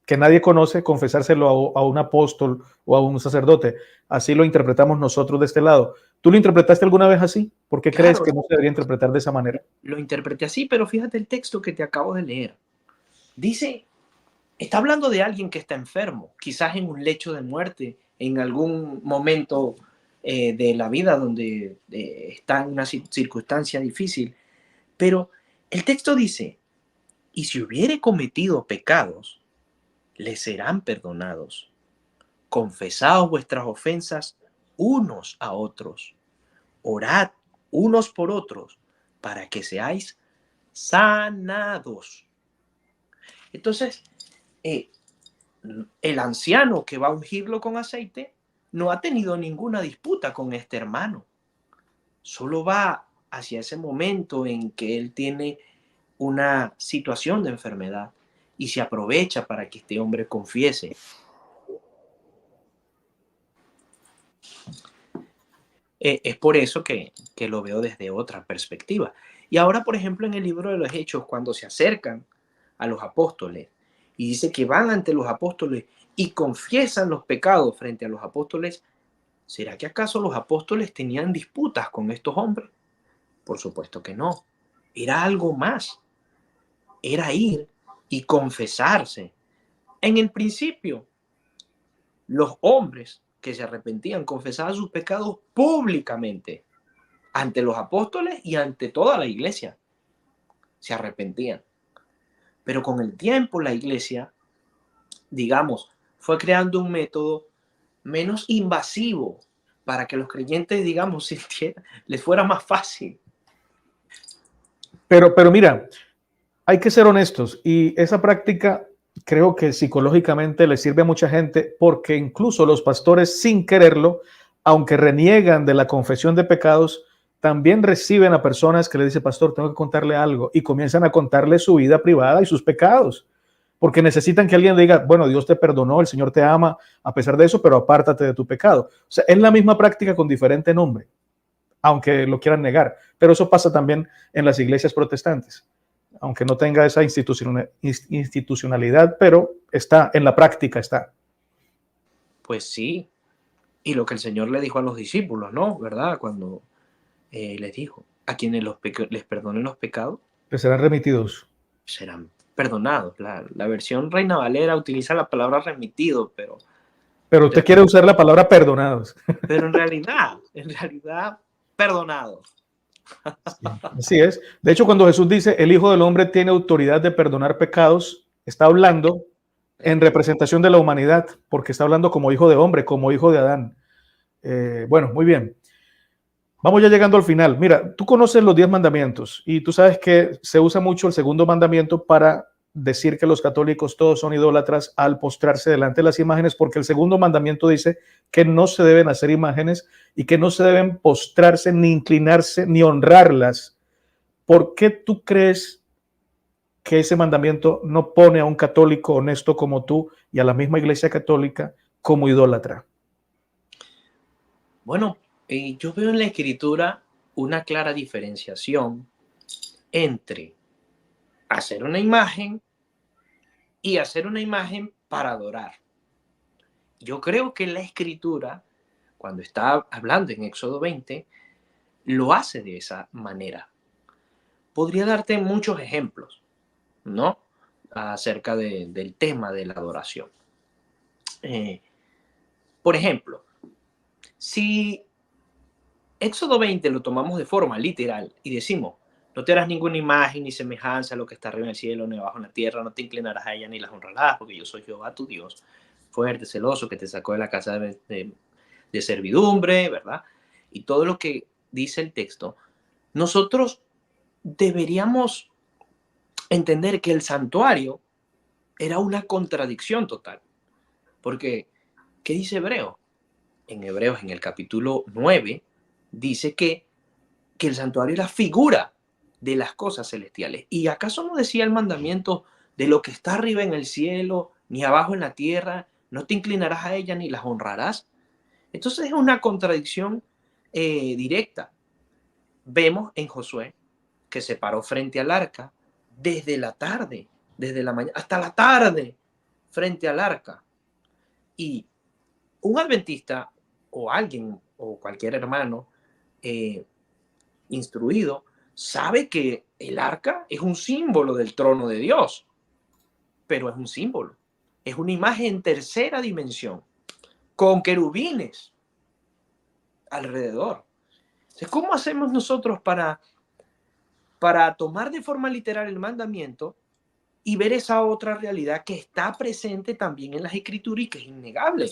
que nadie conoce, confesárselo a un apóstol o a un sacerdote. Así lo interpretamos nosotros de este lado. ¿Tú lo interpretaste alguna vez así? ¿Por qué crees claro, que no se debería interpretar de esa manera? lo interpreté así, pero fíjate el texto que te acabo de leer. Dice, está hablando de alguien que está enfermo, quizás en un lecho de muerte, en algún momento de la vida donde está en una circunstancia difícil. Pero el texto dice, y si hubiere cometido pecados, le serán perdonados. Confesaos vuestras ofensas unos a otros. Orad unos por otros para que seáis sanados. Entonces, el anciano que va a ungirlo con aceite no ha tenido ninguna disputa con este hermano. Solo va hacia ese momento en que él tiene una situación de enfermedad y se aprovecha para que este hombre confiese. Es por eso que lo veo desde otra perspectiva. Y ahora, por ejemplo, en el libro de los Hechos, cuando se acercan a los apóstoles y dice que van ante los apóstoles y confiesan los pecados frente a los apóstoles, ¿será que acaso los apóstoles tenían disputas con estos hombres? Por supuesto que no. Era algo más. Era ir y confesarse. En el principio, los hombres que se arrepentían confesaban sus pecados públicamente ante los apóstoles y ante toda la iglesia. Se arrepentían. Pero con el tiempo la iglesia, digamos, fue creando un método menos invasivo para que los creyentes, digamos, les fuera más fácil. Pero mira, hay que ser honestos y esa práctica creo que psicológicamente le sirve a mucha gente porque incluso los pastores sin quererlo aunque reniegan de la confesión de pecados, también reciben a personas que le dicen, pastor, tengo que contarle algo, y comienzan a contarle su vida privada y sus pecados, porque necesitan que alguien diga, bueno, Dios te perdonó, el Señor te ama a pesar de eso, pero apártate de tu pecado. O sea, es la misma práctica con diferente nombre, aunque lo quieran negar, pero eso pasa también en las iglesias protestantes, aunque no tenga esa institucionalidad, pero está en la práctica, está. Pues sí, y lo que el Señor le dijo a los discípulos, ¿no? ¿Verdad? Cuando les dijo, a quienes les perdonen los pecados, Que serán remitidos. serán perdonados. La versión Reina Valera utiliza la palabra remitido, Pero usted quiere usar la palabra perdonados. pero en realidad, perdonados. Sí, así es. De hecho, cuando Jesús dice, el Hijo del Hombre tiene autoridad de perdonar pecados, está hablando en representación de la humanidad, porque está hablando como hijo de hombre, como hijo de Adán. Bueno, muy bien. Vamos ya llegando al final. Mira, tú conoces los 10 mandamientos y tú sabes que se usa mucho el segundo mandamiento para decir que los católicos todos son idólatras al postrarse delante de las imágenes, porque el segundo mandamiento dice que no se deben hacer imágenes y que no se deben postrarse, ni inclinarse, ni honrarlas. ¿Por qué tú crees que ese mandamiento no pone a un católico honesto como tú y a la misma Iglesia Católica como idólatra? Bueno, yo veo en la Escritura una clara diferenciación entre hacer una imagen y hacer una imagen para adorar. Yo creo que la Escritura, cuando está hablando en Éxodo 20, lo hace de esa manera. Podría darte muchos ejemplos, ¿no? Acerca del tema de la adoración. Por ejemplo, si Éxodo 20 lo tomamos de forma literal y decimos, no te harás ninguna imagen ni semejanza a lo que está arriba en el cielo ni abajo en la tierra, no te inclinarás a ella ni las honrarás, porque yo soy Jehová tu Dios, fuerte, celoso, que te sacó de la casa de servidumbre, ¿verdad? Y todo lo que dice el texto, nosotros deberíamos entender que el santuario era una contradicción total. Porque, ¿qué dice Hebreo? En Hebreos, en el capítulo 9, dice que el santuario era figura de las cosas celestiales. ¿Y acaso no decía el mandamiento de lo que está arriba en el cielo, ni abajo en la tierra? No te inclinarás a ella ni las honrarás. Entonces es una contradicción directa. Vemos en Josué que se paró frente al arca desde la tarde, desde la mañana hasta la tarde, frente al arca. Y un adventista o alguien o cualquier hermano instruido sabe que el arca es un símbolo del trono de Dios, pero es un símbolo, es una imagen en tercera dimensión, con querubines alrededor. Entonces, ¿cómo hacemos nosotros para tomar de forma literal el mandamiento y ver esa otra realidad que está presente también en las escrituras y que es innegable?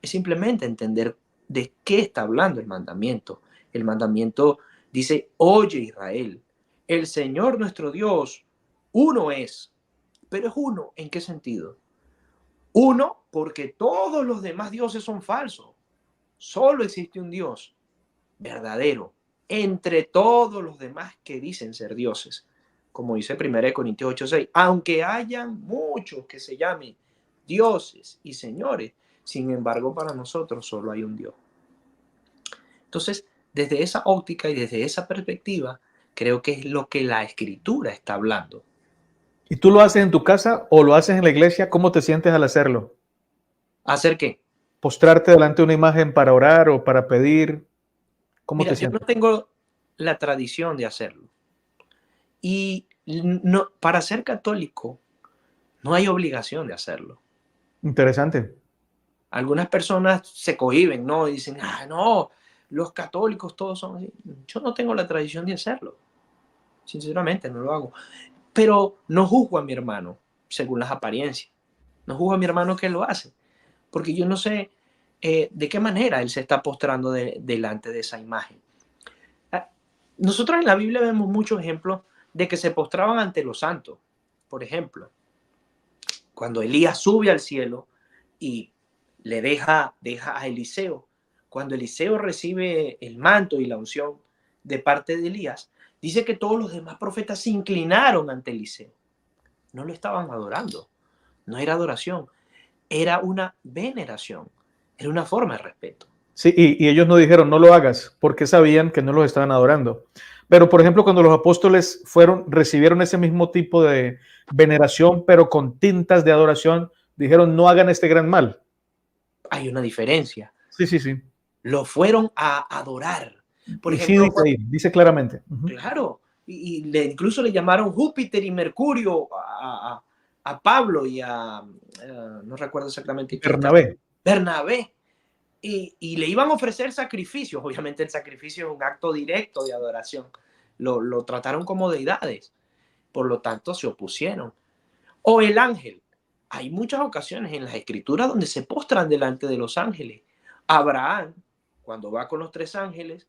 Es simplemente entender de qué está hablando el mandamiento. El mandamiento dice, oye Israel, el Señor nuestro Dios, uno es. Pero es uno, ¿en qué sentido? Uno, porque todos los demás dioses son falsos. Solo existe un Dios verdadero entre todos los demás que dicen ser dioses. Como dice 1 Corintios 8:6, aunque hayan muchos que se llamen dioses y señores, sin embargo para nosotros solo hay un Dios. Entonces, desde esa óptica y desde esa perspectiva, creo que es lo que la escritura está hablando. ¿Y tú lo haces en tu casa o lo haces en la iglesia? ¿Cómo te sientes al hacerlo? ¿Hacer qué? ¿Postrarte delante de una imagen para orar o para pedir? ¿Cómo Mira, te yo no sientes? tengo la tradición de hacerlo. Y no, para ser católico no hay obligación de hacerlo. Interesante. Algunas personas se cohíben, ¿no? Y dicen, ah, no, los católicos todos son así. Yo no tengo la tradición de hacerlo. Sinceramente, no lo hago. Pero no juzgo a mi hermano según las apariencias. No juzgo a mi hermano que lo hace. Porque yo no sé de qué manera él se está postrando delante de esa imagen. Nosotros en la Biblia vemos muchos ejemplos de que se postraban ante los santos. Por ejemplo, cuando Elías sube al cielo y le deja a Eliseo, cuando Eliseo recibe el manto y la unción de parte de Elías, dice que todos los demás profetas se inclinaron ante Eliseo. No lo estaban adorando, no era adoración, era una veneración, era una forma de respeto. Sí, y ellos no dijeron, no lo hagas, porque sabían que no los estaban adorando. Pero, por ejemplo, cuando los apóstoles recibieron ese mismo tipo de veneración, pero con tintas de adoración, dijeron, no hagan este gran mal. Hay una diferencia. Sí, sí, sí. Lo fueron a adorar. Por Y sí ejemplo, dice ahí, dice claramente. claro, incluso le llamaron Júpiter y Mercurio a Pablo y no recuerdo exactamente quién estaba, Bernabé. Bernabé. Y le iban a ofrecer sacrificios. Obviamente el sacrificio es un acto directo de adoración. Lo trataron como deidades. Por lo tanto, se opusieron. O el ángel. Hay muchas ocasiones en las escrituras donde se postran delante de los ángeles. Abraham, cuando va con los 3 ángeles,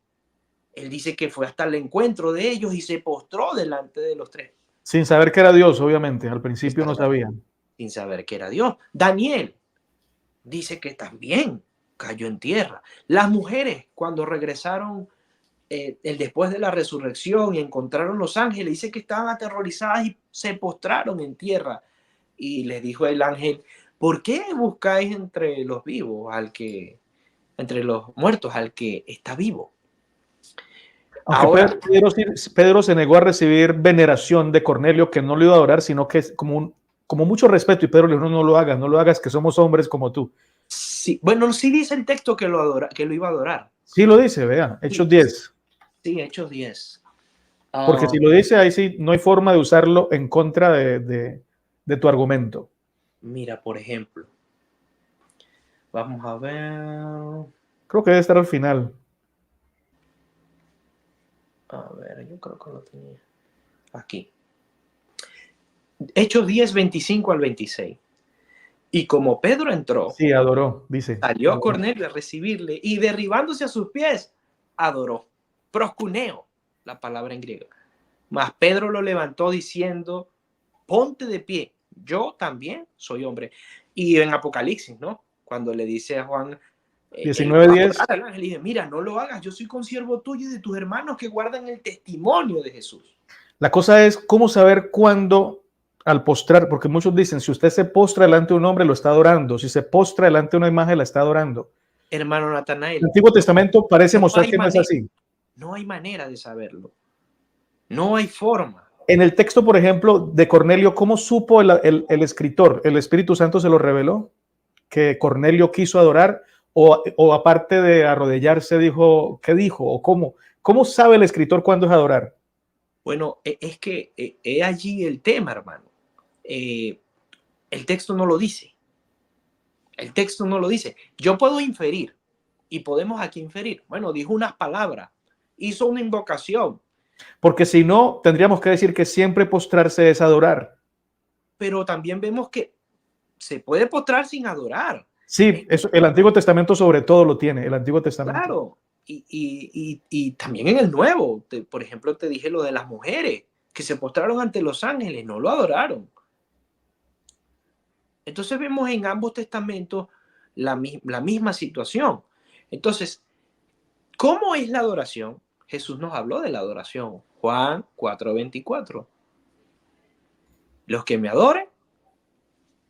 él dice que fue hasta el encuentro de ellos y se postró delante de los 3. Sin saber que era Dios, obviamente. Al principio no sabían. Sin saber que era Dios. Daniel dice que también cayó en tierra. Las mujeres, cuando regresaron después de la resurrección y encontraron los ángeles, dice que estaban aterrorizadas y se postraron en tierra. Y les dijo el ángel, ¿por qué buscáis entre los vivos entre los muertos al que está vivo? Aunque Ahora, Pedro se negó a recibir veneración de Cornelio, que no lo iba a adorar, sino que es como mucho respeto, y Pedro le dijo, no lo hagas, que somos hombres como tú. sí, bueno, sí dice el texto que lo iba a adorar. Sí lo dice, vea, Hechos 10. Sí, Hechos 10. Porque si lo dice, ahí sí no hay forma de usarlo en contra de tu argumento. Mira, por ejemplo, vamos a ver. Creo que debe estar al final. A ver, yo creo que lo tenía. Aquí. Hechos 10, 25 al 26. Y como Pedro entró, Sí, adoró, dice. salió Adoró. Cornelio a recibirle y derribándose a sus pies, adoró. Proscuneo, la palabra en griego. Mas Pedro lo levantó diciendo, ponte de pie, yo también soy hombre. Y en Apocalipsis, ¿no? Cuando le dice a Juan, él va a 19:10. adorar al ángel y dice, mira, no lo hagas, yo soy consiervo tuyo y de tus hermanos que guardan el testimonio de Jesús. La cosa es cómo saber cuándo al postrar, porque muchos dicen, si usted se postra delante de un hombre, lo está adorando. Si se postra delante de una imagen, la está adorando. Hermano El Natanael, Antiguo Testamento parece mostrar que no es manera, así. no hay manera de saberlo. No hay forma. En el texto, por ejemplo, de Cornelio, ¿cómo supo el escritor? ¿El Espíritu Santo se lo reveló? ¿Que Cornelio quiso adorar? ¿O aparte de arrodillarse, dijo, qué dijo? ¿O cómo? ¿Cómo sabe el escritor cuándo es adorar? Bueno, es que es allí el tema, hermano. El texto no lo dice. El texto no lo dice. Yo puedo inferir, y podemos aquí inferir. Bueno, dijo unas palabras, hizo una invocación. Porque si no, tendríamos que decir que siempre postrarse es adorar. Pero también vemos que se puede postrar sin adorar. Sí, eso, el Antiguo Testamento sobre todo lo tiene, el Antiguo Testamento. Claro. Y también en el Nuevo, por ejemplo, te dije lo de las mujeres que se postraron ante los ángeles, no lo adoraron. Entonces vemos en ambos testamentos la misma situación. Entonces, ¿cómo es la adoración? Jesús nos habló de la adoración. Juan 4:24. Los que me adoren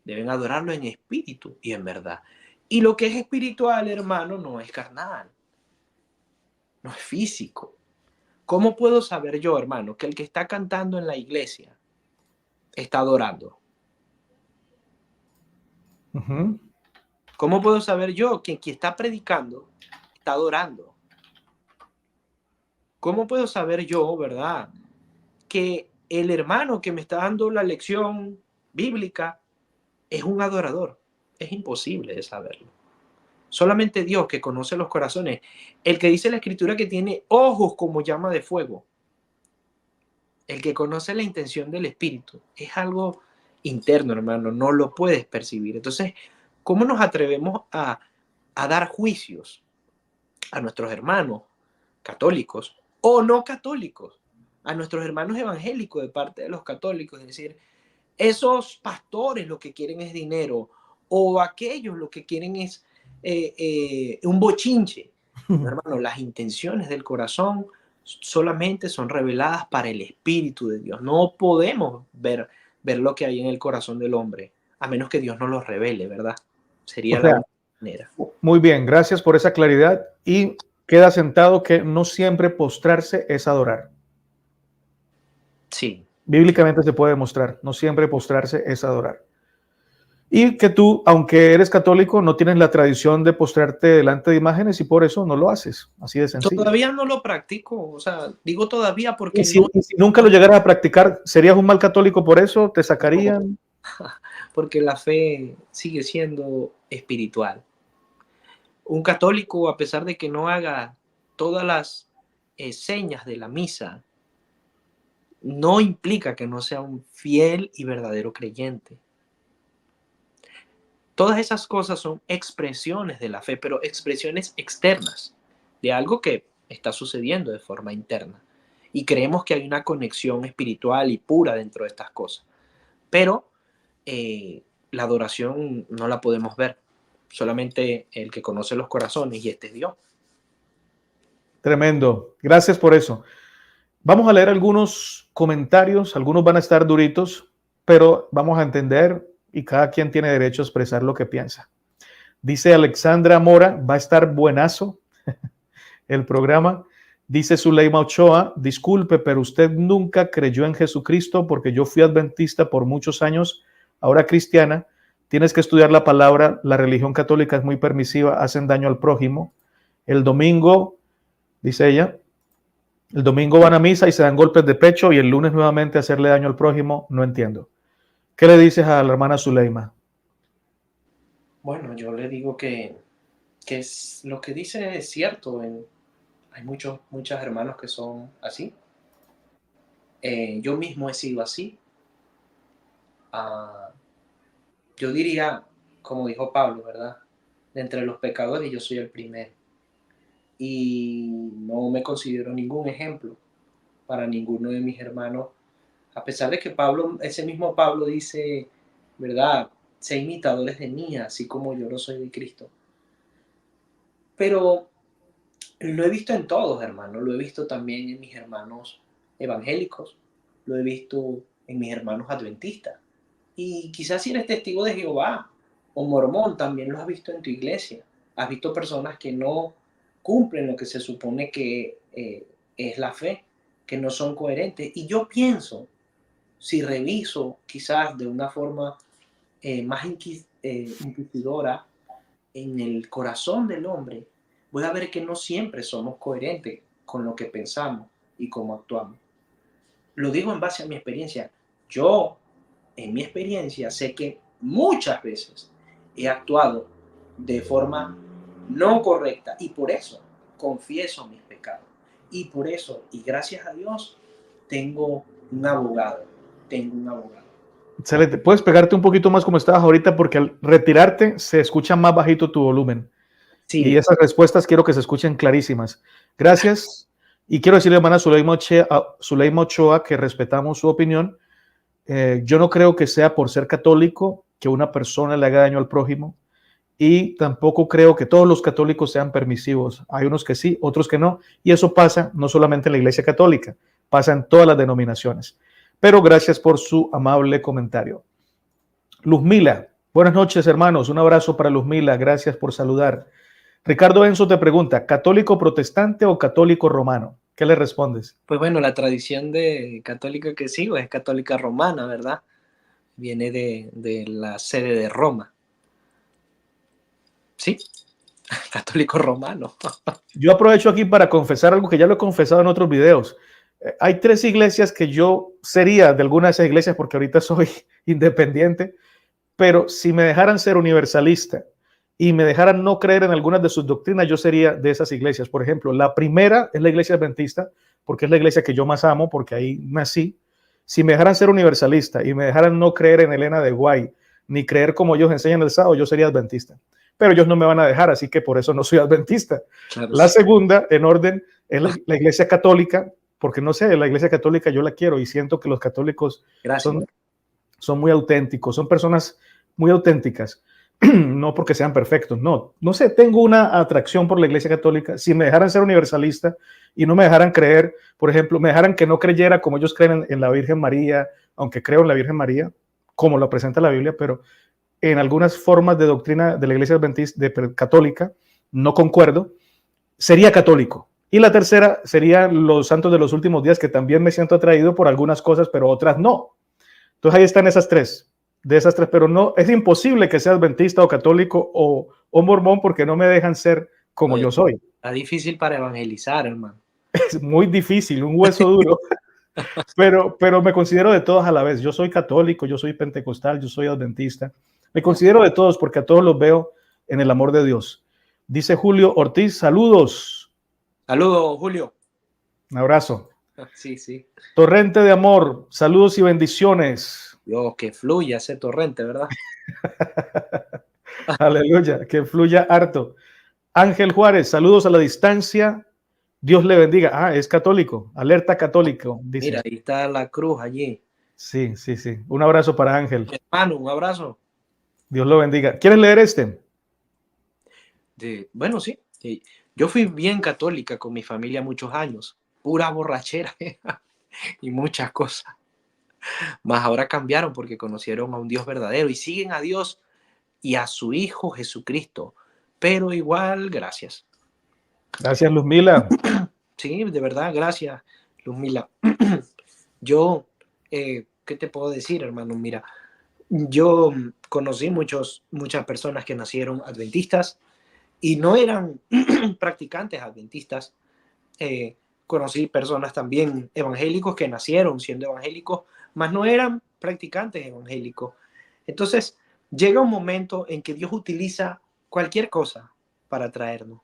deben adorarlo en espíritu y en verdad. Y lo que es espiritual, hermano, no es carnal, no es físico. ¿Cómo puedo saber yo, hermano, que el que está cantando en la iglesia está adorando? ¿Cómo puedo saber yo que quien está predicando está adorando? ¿Cómo puedo saber yo, verdad, que el hermano que me está dando la lección bíblica es un adorador? Es imposible de saberlo. Solamente Dios, que conoce los corazones, el que dice la escritura que tiene ojos como llama de fuego, el que conoce la intención del espíritu, es algo interno, hermano, no lo puedes percibir. Entonces, ¿cómo nos atrevemos a dar juicios a nuestros hermanos católicos o no católicos, a nuestros hermanos evangélicos de parte de los católicos? Es decir, esos pastores lo que quieren es dinero, o aquellos lo que quieren es un bochinche. No, hermano, las intenciones del corazón solamente son reveladas para el Espíritu de Dios. No podemos ver lo que hay en el corazón del hombre, a menos que Dios nos lo revele, ¿verdad? O Sería la sea, única manera. muy bien, gracias por esa claridad y queda sentado que no siempre postrarse es adorar. Sí. Bíblicamente se puede demostrar, no siempre postrarse es adorar. Y que tú, aunque eres católico, no tienes la tradición de postrarte delante de imágenes y por eso no lo haces, así de sencillo. Todavía no lo practico, o sea, digo todavía Y porque si, y si nunca lo llegaras a practicar, ¿serías un mal católico por eso? ¿Te sacarían? porque la fe sigue siendo espiritual. Un católico, a pesar de que no haga todas las señas de la misa, no implica que no sea un fiel y verdadero creyente. Todas esas cosas son expresiones de la fe, pero expresiones externas de algo que está sucediendo de forma interna. Y creemos que hay una conexión espiritual y pura dentro de estas cosas. Pero la adoración no la podemos ver. Solamente el que conoce los corazones, y este es Dios. Tremendo. Gracias por eso. Vamos a leer algunos comentarios, algunos van a estar duritos, pero vamos a entender y cada quien tiene derecho a expresar lo que piensa. Dice Alexandra Mora, va a estar buenazo el programa. Dice Zuleima Ochoa, disculpe, pero usted nunca creyó en Jesucristo porque yo fui adventista por muchos años, ahora cristiana. Tienes que estudiar la palabra, la religión católica es muy permisiva, hacen daño al prójimo. El domingo, dice ella, el domingo van a misa y se dan golpes de pecho y el lunes nuevamente hacerle daño al prójimo, no entiendo. ¿Qué le dices a la hermana Zuleima? Bueno, yo le digo que es, lo que dice es cierto. Hay muchos hermanos que son así. Yo mismo he sido así. Ah, yo diría, como dijo Pablo, ¿verdad? De entre los pecadores yo soy el primero. Y no me considero ningún ejemplo para ninguno de mis hermanos, a pesar de que Pablo, ese mismo Pablo dice, ¿verdad? Sé imitadores de mí, así como yo lo soy de Cristo. Pero lo he visto en todos, hermano. Lo he visto también en mis hermanos evangélicos. Lo he visto en mis hermanos adventistas. Y quizás si eres testigo de Jehová o mormón, también lo has visto en tu iglesia. Has visto personas que no cumplen lo que se supone que es la fe, que no son coherentes. Y yo pienso, si reviso quizás de una forma más inquisidora en el corazón del hombre, voy a ver que no siempre somos coherentes con lo que pensamos y cómo actuamos. Lo digo en base a mi experiencia. Yo, en mi experiencia, sé que muchas veces he actuado de forma no correcta y por eso confieso mis pecados. Y por eso, y gracias a Dios, tengo un abogado. Tengo un abogado. Excelente. Puedes pegarte un poquito más como estabas ahorita porque al retirarte se escucha más bajito tu volumen. Y Sí, esas respuestas quiero que se escuchen clarísimas. Gracias. Y quiero decirle, hermana Zuleima Ochoa, que respetamos su opinión. Yo no creo que sea por ser católico que una persona le haga daño al prójimo. Y tampoco creo que todos los católicos sean permisivos. Hay unos que sí, otros que no. Y eso pasa no solamente en la Iglesia Católica, pasa en todas las denominaciones. Pero gracias por su amable comentario. Luzmila, buenas noches, hermanos. Un abrazo para Luzmila. Gracias por saludar. Ricardo Enzo te pregunta, ¿católico protestante o católico romano? ¿Qué le respondes? pues bueno, la tradición de católica que sigo es católica romana, ¿verdad? Viene de la sede de Roma. Sí, católico romano. Yo aprovecho aquí para confesar algo que ya lo he confesado en otros videos. Hay tres iglesias que yo sería de alguna de esas iglesias porque ahorita soy independiente, pero si me dejaran ser universalista y me dejaran no creer en algunas de sus doctrinas, yo sería de esas iglesias. Por ejemplo, la primera es la iglesia adventista, porque es la iglesia que yo más amo, porque ahí nací. Si me dejaran ser universalista y me dejaran no creer en Elena de Guay, ni creer como ellos enseñan el sábado, yo sería adventista. Pero ellos no me van a dejar, así que por eso no soy adventista. Claro, La sí. segunda, en orden, es la iglesia católica, porque no sé, la iglesia católica yo la quiero y siento que los católicos Gracias. son muy auténticos, son personas muy auténticas. no porque sean perfectos, no sé, tengo una atracción por la Iglesia Católica. Si me dejaran ser universalista y no me dejaran creer, por ejemplo, me dejaran que no creyera como ellos creen en la Virgen María, aunque creo en la Virgen María, como lo presenta la Biblia, pero en algunas formas de doctrina de la Iglesia Adventista católica no concuerdo, sería católico. Y la tercera sería los santos de los últimos días, que también me siento atraído por algunas cosas, pero otras no. Entonces ahí están esas tres, de esas tres, pero no, es imposible que sea adventista o católico o mormón porque no me dejan ser como yo soy. Está difícil para evangelizar, hermano. Es muy difícil, un hueso duro, pero me considero de todos a la vez. Yo soy católico, yo soy pentecostal, yo soy adventista. Me considero de todos porque a todos los veo en el amor de Dios. Dice Julio Ortiz, saludos. Saludos, Julio. Un abrazo. Sí, sí. Torrente de amor, saludos y bendiciones. Dios, que fluya ese torrente, ¿verdad? Aleluya, que fluya harto. Ángel Juárez, saludos a la distancia. Dios le bendiga. Ah, es católico, alerta católico, dice. Mira, ahí está la cruz allí. Sí, sí, sí. Un abrazo para Ángel. Hermano, un abrazo. Dios lo bendiga. ¿Quieres leer este? Bueno, sí. Yo fui bien católica con mi familia muchos años. Pura borrachera y muchas cosas. Mas ahora cambiaron porque conocieron a un Dios verdadero y siguen a Dios y a su Hijo Jesucristo. Pero igual, gracias. Gracias, Luzmila. Sí, de verdad, gracias, Luzmila. Yo, ¿qué te puedo decir, hermano? Mira, yo conocí muchas personas que nacieron adventistas y no eran practicantes adventistas. Conocí personas también evangélicos que nacieron siendo evangélicos, mas no eran practicantes evangélicos. Entonces, llega un momento en que Dios utiliza cualquier cosa para traernos.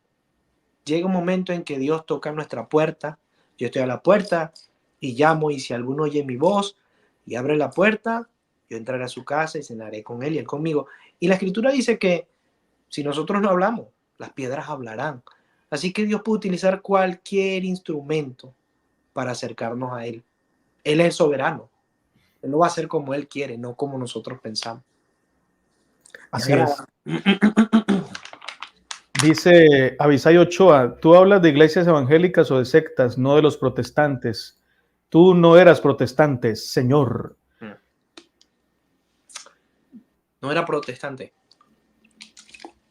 Llega un momento en que Dios toca nuestra puerta. Yo estoy a la puerta y llamo, y si alguno oye mi voz y abre la puerta, yo entraré a su casa y cenaré con él y él conmigo. Y la Escritura dice que si nosotros no hablamos, las piedras hablarán. Así que Dios puede utilizar cualquier instrumento para acercarnos a Él. Él es soberano. Él lo va a hacer como Él quiere, no como nosotros pensamos. Así es. Dice Abisai Ochoa, tú hablas de iglesias evangélicas o de sectas, no de los protestantes. Tú no eras protestante, señor. No era protestante.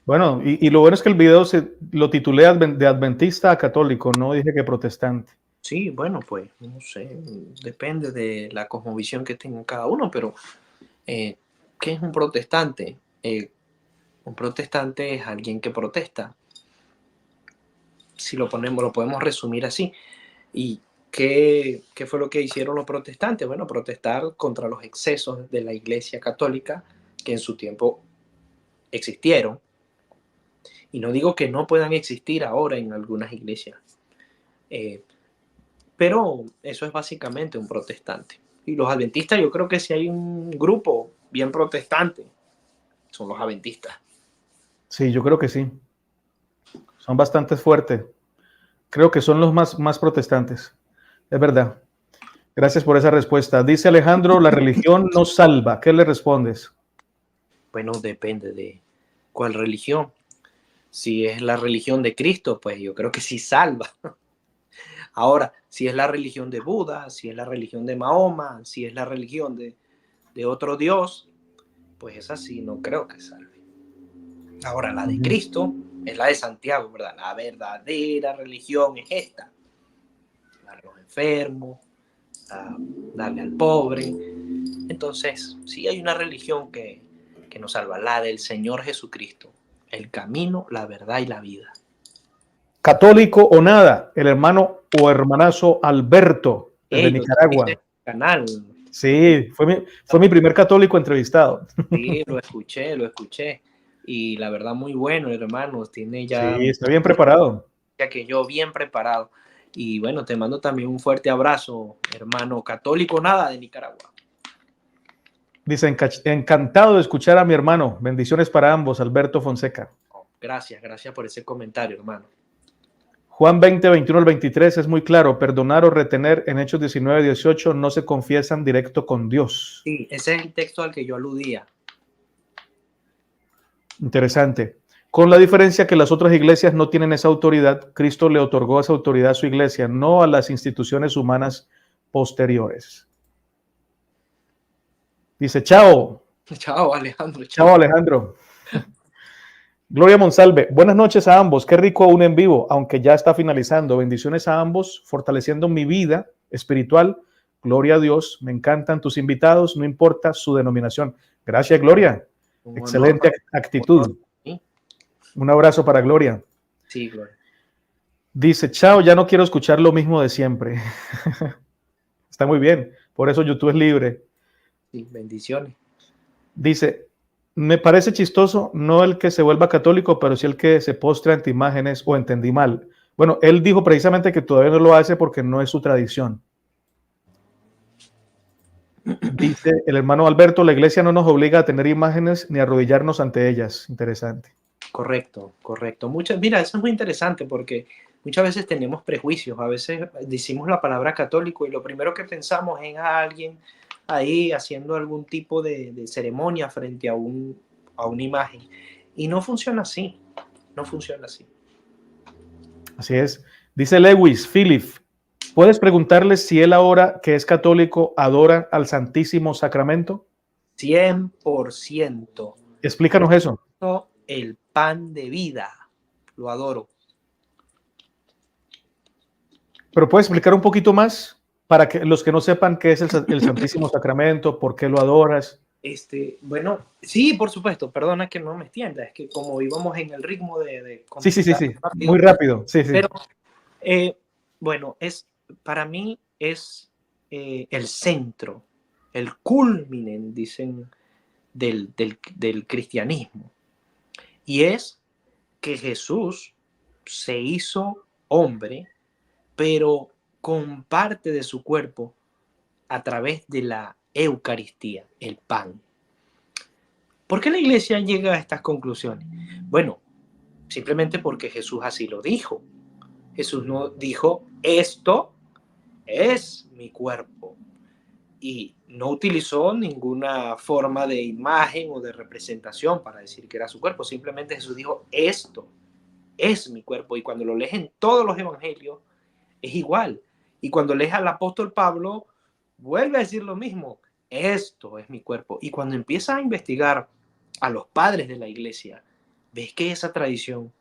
Bueno, y lo bueno es que el video lo titulé de adventista a católico, no dije que protestante. Sí, bueno, pues, no sé, depende de la cosmovisión que tenga cada uno, pero ¿qué es un protestante? Un protestante es alguien que protesta. Si lo podemos resumir así. ¿Y qué fue lo que hicieron los protestantes? Bueno, protestar contra los excesos de la Iglesia Católica que en su tiempo existieron. Y no digo que no puedan existir ahora en algunas iglesias. Pero eso es básicamente un protestante. Y los adventistas, yo creo que si hay un grupo bien protestante, son los adventistas. Sí, yo creo que sí. Son bastante fuertes. Creo que son los más protestantes. Es verdad. Gracias por esa respuesta. Dice Alejandro, la religión no salva. ¿Qué le respondes? Bueno, depende de cuál religión. Si es la religión de Cristo, pues yo creo que sí salva. Ahora, si es la religión de Buda, si es la religión de Mahoma, si es la religión de otro Dios, pues esa sí no creo que salve. Ahora, la de Cristo es la de Santiago, ¿verdad? La verdadera religión es esta. Dar a los enfermos, darle al pobre. Entonces, sí hay una religión que nos salva, la del Señor Jesucristo. El camino, la verdad y la vida. Católico o nada, el hermano o hermanazo Alberto, desde Nicaragua. Canal. Sí, fue mi primer católico entrevistado. Sí, lo escuché. Y la verdad, muy bueno, hermano. Tiene ya. Sí, está bien preparado. Ya que yo, bien preparado. Y bueno, te mando también un fuerte abrazo, hermano católico nada de Nicaragua. Dice, encantado de escuchar a mi hermano. Bendiciones para ambos, Alberto Fonseca. Gracias por ese comentario, hermano. Juan 20, 21 al 23 es muy claro. Perdonar o retener en Hechos 19, 18 no se confiesan directo con Dios. Sí, ese es el texto al que yo aludía. Interesante. Con la diferencia que las otras iglesias no tienen esa autoridad, Cristo le otorgó esa autoridad a su iglesia, no a las instituciones humanas posteriores. Dice, chao. Chao, Alejandro. Chao, Alejandro. Gloria Monsalve, buenas noches a ambos. Qué rico un en vivo, aunque ya está finalizando. Bendiciones a ambos, fortaleciendo mi vida espiritual. Gloria a Dios. Me encantan tus invitados, no importa su denominación. Gracias, Gloria. Excelente actitud. Un abrazo para Gloria. Sí, Gloria. Dice, chao, ya no quiero escuchar lo mismo de siempre. Está muy bien. Por eso YouTube es libre. Sí, bendiciones. Dice, me parece chistoso, no el que se vuelva católico, pero sí el que se postre ante imágenes, o entendí mal. Bueno, él dijo precisamente que todavía no lo hace porque no es su tradición. Dice el hermano Alberto, la iglesia no nos obliga a tener imágenes ni a arrodillarnos ante ellas. Interesante. Correcto, correcto. Mira, eso es muy interesante porque muchas veces tenemos prejuicios. A veces decimos la palabra católico y lo primero que pensamos es a alguien ahí haciendo algún tipo de ceremonia frente a una imagen. Y no funciona así. No funciona así. Así es. Dice Lewis, Philip, ¿puedes preguntarle si él ahora que es católico adora al Santísimo Sacramento? 100%. Explícanos eso. El pan de vida. Lo adoro. Pero puedes explicar un poquito más para que los que no sepan qué es el Santísimo Sacramento, por qué lo adoras. Bueno, sí, por supuesto. Perdona que no me extienda. Es que como íbamos en el ritmo de sí. Rápido, muy rápido. Sí. Pero, bueno, para mí es el centro, el culmen, dicen, del cristianismo. Y es que Jesús se hizo hombre, pero con parte de su cuerpo a través de la Eucaristía, el pan. ¿Por qué la iglesia llega a estas conclusiones? Bueno, simplemente porque Jesús así lo dijo. Jesús no dijo, esto es mi cuerpo. Y no utilizó ninguna forma de imagen o de representación para decir que era su cuerpo. Simplemente Jesús dijo, esto es mi cuerpo. Y cuando lo lees en todos los evangelios, es igual. Y cuando lees al apóstol Pablo, vuelve a decir lo mismo. Esto es mi cuerpo. Y cuando empiezas a investigar a los padres de la iglesia, ves que esa tradición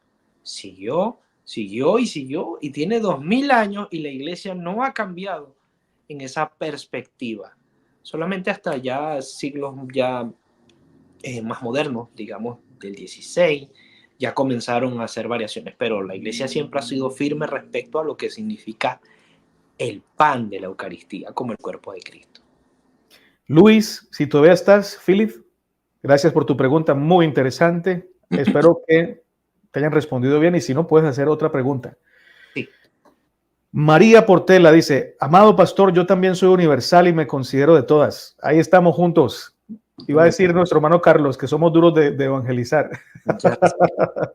siguió y tiene 2000 años y la iglesia no ha cambiado en esa perspectiva. Solamente hasta ya siglos ya más modernos, digamos del 16, ya comenzaron a hacer variaciones, pero la iglesia siempre ha sido firme respecto a lo que significa el pan de la Eucaristía como el cuerpo de Cristo. Luis, si todavía estás, Philip, gracias por tu pregunta, muy interesante. Espero que te hayan respondido bien y si no, puedes hacer otra pregunta. Sí. María Portela dice, amado pastor, yo también soy universal y me considero de todas. Ahí estamos juntos. Iba a decir nuestro hermano Carlos que somos duros de evangelizar.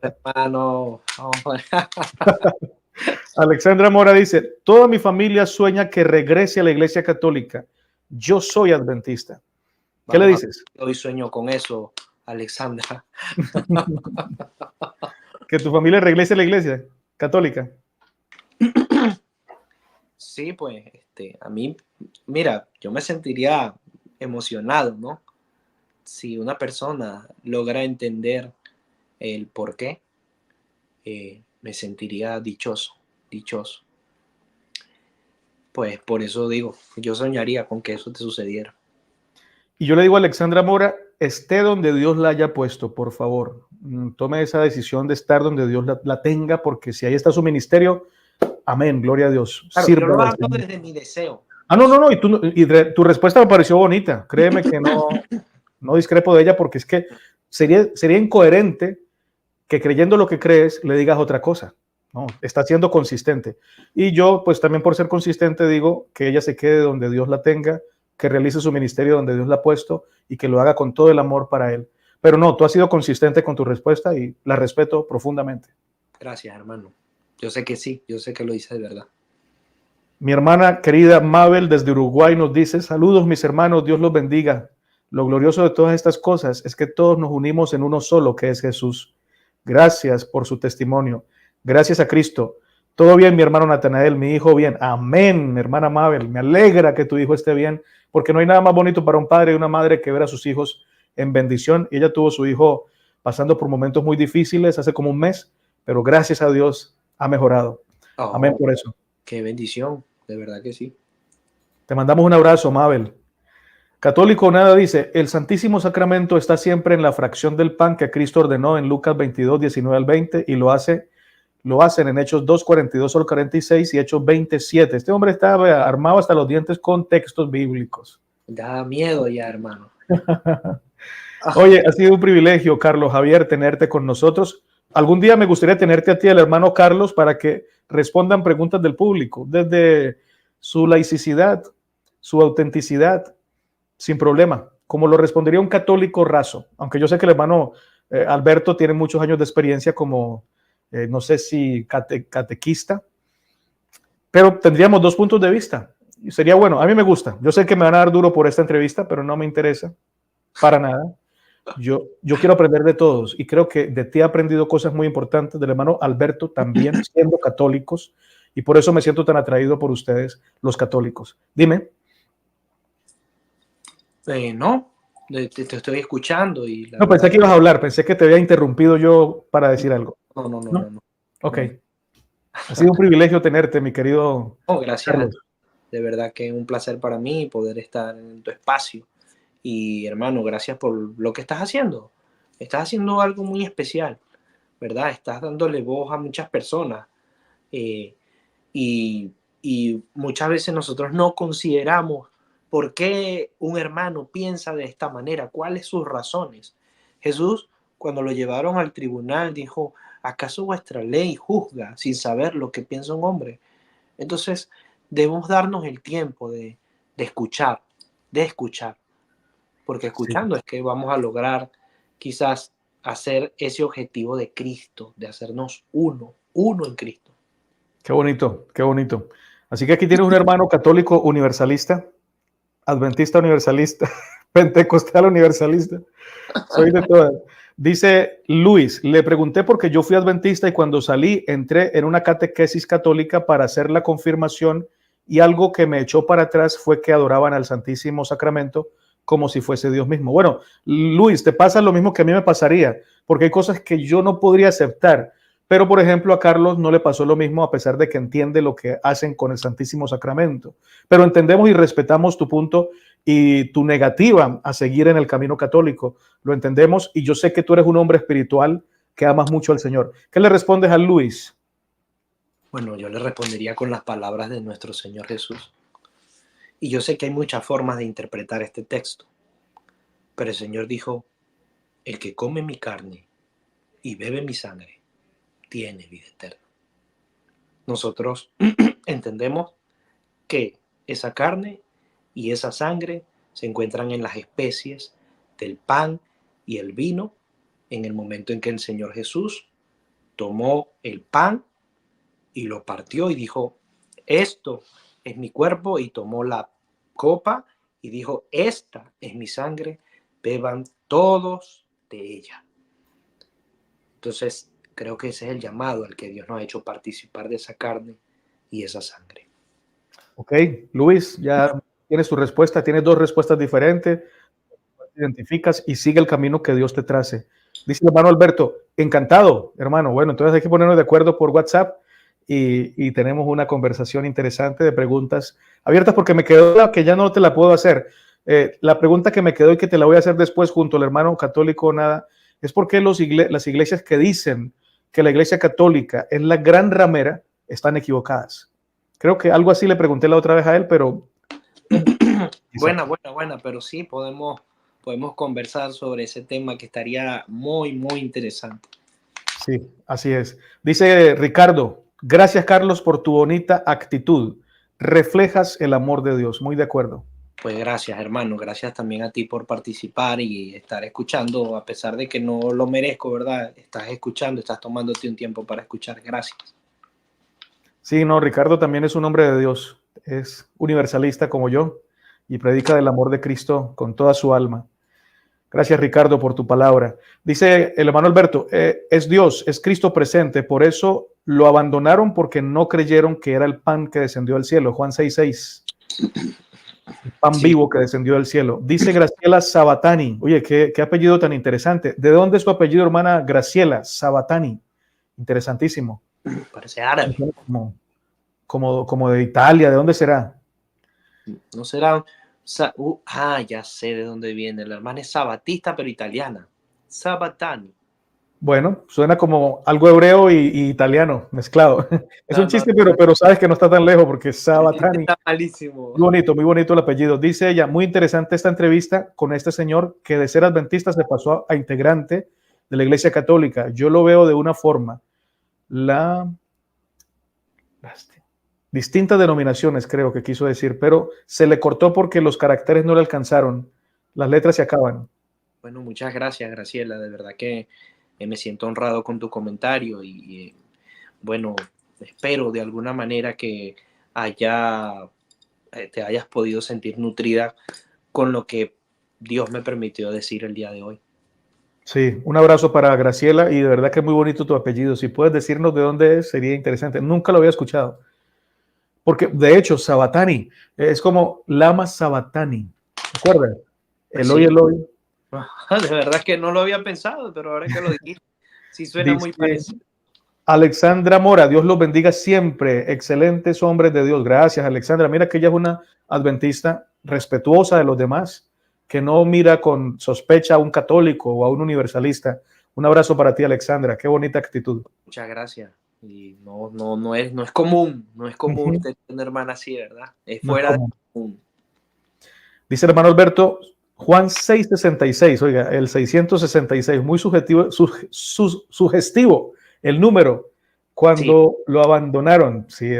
Hermano. Alexandra Mora dice, toda mi familia sueña que regrese a la iglesia católica. Yo soy adventista. ¿Qué le dices? Hoy sueño con eso, Alexandra. Que tu familia regrese a la iglesia católica. Sí, pues, a mí, mira, yo me sentiría emocionado, ¿no? Si una persona logra entender el por qué, me sentiría dichoso. Pues por eso digo, yo soñaría con que eso te sucediera. Y yo le digo a Alexandra Mora, esté donde Dios la haya puesto, por favor. Tome esa decisión de estar donde Dios la tenga, porque si ahí está su ministerio, amén, gloria a Dios. Claro, yo lo hablo desde mi deseo. No, y tu respuesta me pareció bonita. Créeme que no discrepo de ella, porque es que sería incoherente que creyendo lo que crees le digas otra cosa. No, está siendo consistente. Y yo, pues también por ser consistente, digo que ella se quede donde Dios la tenga, que realice su ministerio donde Dios la ha puesto y que lo haga con todo el amor para Él. Pero no, tú has sido consistente con tu respuesta y la respeto profundamente. Gracias, hermano. Yo sé que sí, yo sé que lo hice de verdad. Mi hermana querida Mabel desde Uruguay nos dice, saludos mis hermanos, Dios los bendiga. Lo glorioso de todas estas cosas es que todos nos unimos en uno solo, que es Jesús. Gracias por su testimonio. Gracias a Cristo. Todo bien, mi hermano Natanael, mi hijo bien. Amén, mi hermana Mabel. Me alegra que tu hijo esté bien, porque no hay nada más bonito para un padre y una madre que ver a sus hijos en bendición. Ella tuvo su hijo pasando por momentos muy difíciles hace como un mes, pero gracias a Dios ha mejorado. Amén por eso. Qué bendición, de verdad que sí. Te mandamos un abrazo, Mabel. Católico Nada dice, el Santísimo Sacramento está siempre en la fracción del pan que Cristo ordenó en Lucas 22, 19 al 20 y lo hacen en Hechos 2, 42 al 46 y Hechos 27. Este hombre estaba armado hasta los dientes con textos bíblicos. Da miedo ya, hermano. Oye, ha sido un privilegio, Carlos Javier, tenerte con nosotros. Algún día me gustaría tenerte a ti, el hermano Carlos, para que respondan preguntas del público, desde su laicidad, su autenticidad, sin problema, como lo respondería un católico raso, aunque yo sé que el hermano Alberto tiene muchos años de experiencia como, no sé si catequista, pero tendríamos dos puntos de vista. Y sería bueno, a mí me gusta. Yo sé que me van a dar duro por esta entrevista, pero no me interesa para nada. Yo quiero aprender de todos y creo que de ti he aprendido cosas muy importantes, del hermano Alberto también, siendo católicos, y por eso me siento tan atraído por ustedes, los católicos. Dime. No, te estoy escuchando y no, pensé que ibas a hablar, pensé que te había interrumpido yo para decir algo. No. Ok. Ha sido un privilegio tenerte, mi querido gracias Carlos. De verdad que es un placer para mí poder estar en tu espacio. Y hermano, gracias por lo que estás haciendo. Estás haciendo algo muy especial, ¿verdad? Estás dándole voz a muchas personas. Y muchas veces nosotros no consideramos por qué un hermano piensa de esta manera, cuáles sus razones. Jesús, cuando lo llevaron al tribunal, dijo, ¿acaso vuestra ley juzga sin saber lo que piensa un hombre? Entonces, debemos darnos el tiempo de escuchar, porque escuchando es que vamos a lograr quizás hacer ese objetivo de Cristo, de hacernos uno en Cristo. Qué bonito, qué bonito. Así que aquí tienes un hermano católico universalista, adventista universalista, pentecostal universalista. Soy de todas. Dice Luis, le pregunté porque yo fui adventista y cuando salí entré en una catequesis católica para hacer la confirmación y algo que me echó para atrás fue que adoraban al Santísimo Sacramento como si fuese Dios mismo. Bueno, Luis, te pasa lo mismo que a mí me pasaría, porque hay cosas que yo no podría aceptar. Pero, por ejemplo, a Carlos no le pasó lo mismo a pesar de que entiende lo que hacen con el Santísimo Sacramento. Pero entendemos y respetamos tu punto y tu negativa a seguir en el camino católico. Lo entendemos y yo sé que tú eres un hombre espiritual que amas mucho al Señor. ¿Qué le respondes a Luis? Bueno, yo le respondería con las palabras de nuestro Señor Jesús. Y yo sé que hay muchas formas de interpretar este texto. Pero el Señor dijo, el que come mi carne y bebe mi sangre, tiene vida eterna. Nosotros entendemos que esa carne y esa sangre se encuentran en las especies del pan y el vino en el momento en que el Señor Jesús tomó el pan y lo partió y dijo, esto es mi cuerpo, y tomó la copa y dijo, esta es mi sangre, beban todos de ella. Entonces, creo que ese es el llamado al que Dios nos ha hecho participar de esa carne y esa sangre. Ok, Luis, ya tienes tu respuesta, tienes dos respuestas diferentes, te identificas y sigue el camino que Dios te trace. Dice el hermano Alberto, encantado, hermano. Bueno, entonces hay que ponernos de acuerdo por WhatsApp y tenemos una conversación interesante de preguntas abiertas porque me quedó la que ya no te la puedo hacer. La pregunta que me quedó y que te la voy a hacer después junto al hermano católico Nada, es por qué las iglesias que dicen que la iglesia católica es la gran ramera están equivocadas. Creo que algo así le pregunté la otra vez a él, pero... Buena, pero sí podemos conversar sobre ese tema que estaría muy interesante. Sí, así es. Dice Ricardo, gracias Carlos por tu bonita actitud. Reflejas el amor de Dios. Muy de acuerdo. Pues gracias, hermano. Gracias también a ti por participar y estar escuchando, a pesar de que no lo merezco, ¿verdad? Estás escuchando, estás tomándote un tiempo para escuchar. Gracias. Sí, no, Ricardo también es un hombre de Dios. Es universalista como yo y predica del amor de Cristo con toda su alma. Gracias, Ricardo, por tu palabra. Dice el hermano Alberto, es Dios, es Cristo presente, por eso lo abandonaron porque no creyeron que era el pan que descendió del cielo. Juan 6:6. El pan vivo que descendió del cielo. Dice Graciela Sabatani. Oye, qué apellido tan interesante. ¿De dónde es tu apellido, hermana Graciela Sabatani? Interesantísimo. Parece árabe. Como de Italia. ¿De dónde será? No será... ya sé de dónde viene. La hermana es sabatista, pero italiana. Sabatani. Bueno, suena como algo hebreo y italiano mezclado. Es un chiste, pero sabes que no está tan lejos porque Sabatani. Está malísimo. Muy bonito el apellido. Dice ella, muy interesante esta entrevista con este señor que de ser adventista se pasó a integrante de la Iglesia Católica. Yo lo veo de una forma. Las distintas denominaciones, creo que quiso decir, pero se le cortó porque los caracteres no le alcanzaron. Las letras se acaban. Bueno, muchas gracias, Graciela. De verdad que me siento honrado con tu comentario y bueno, espero de alguna manera que te hayas podido sentir nutrida con lo que Dios me permitió decir el día de hoy. Sí, un abrazo para Graciela y de verdad que es muy bonito tu apellido. Si puedes decirnos de dónde es, sería interesante. Nunca lo había escuchado. Porque de hecho, Sabatani es como Lama Sabatani. ¿Se acuerdan? Eloi, Eloi. De verdad que no lo había pensado, pero ahora que lo dijiste, sí suena muy parecido. Alexandra Mora, Dios los bendiga siempre. Excelentes hombres de Dios. Gracias, Alexandra. Mira que ella es una adventista respetuosa de los demás, que no mira con sospecha a un católico o a un universalista. Un abrazo para ti, Alexandra. Qué bonita actitud. Muchas gracias. Y no es común, tener una hermana así, ¿verdad? Es fuera de común. Dice el hermano Alberto, Juan 6:66, oiga, el 666, muy subjetivo, sugestivo el número cuando lo abandonaron. Sí,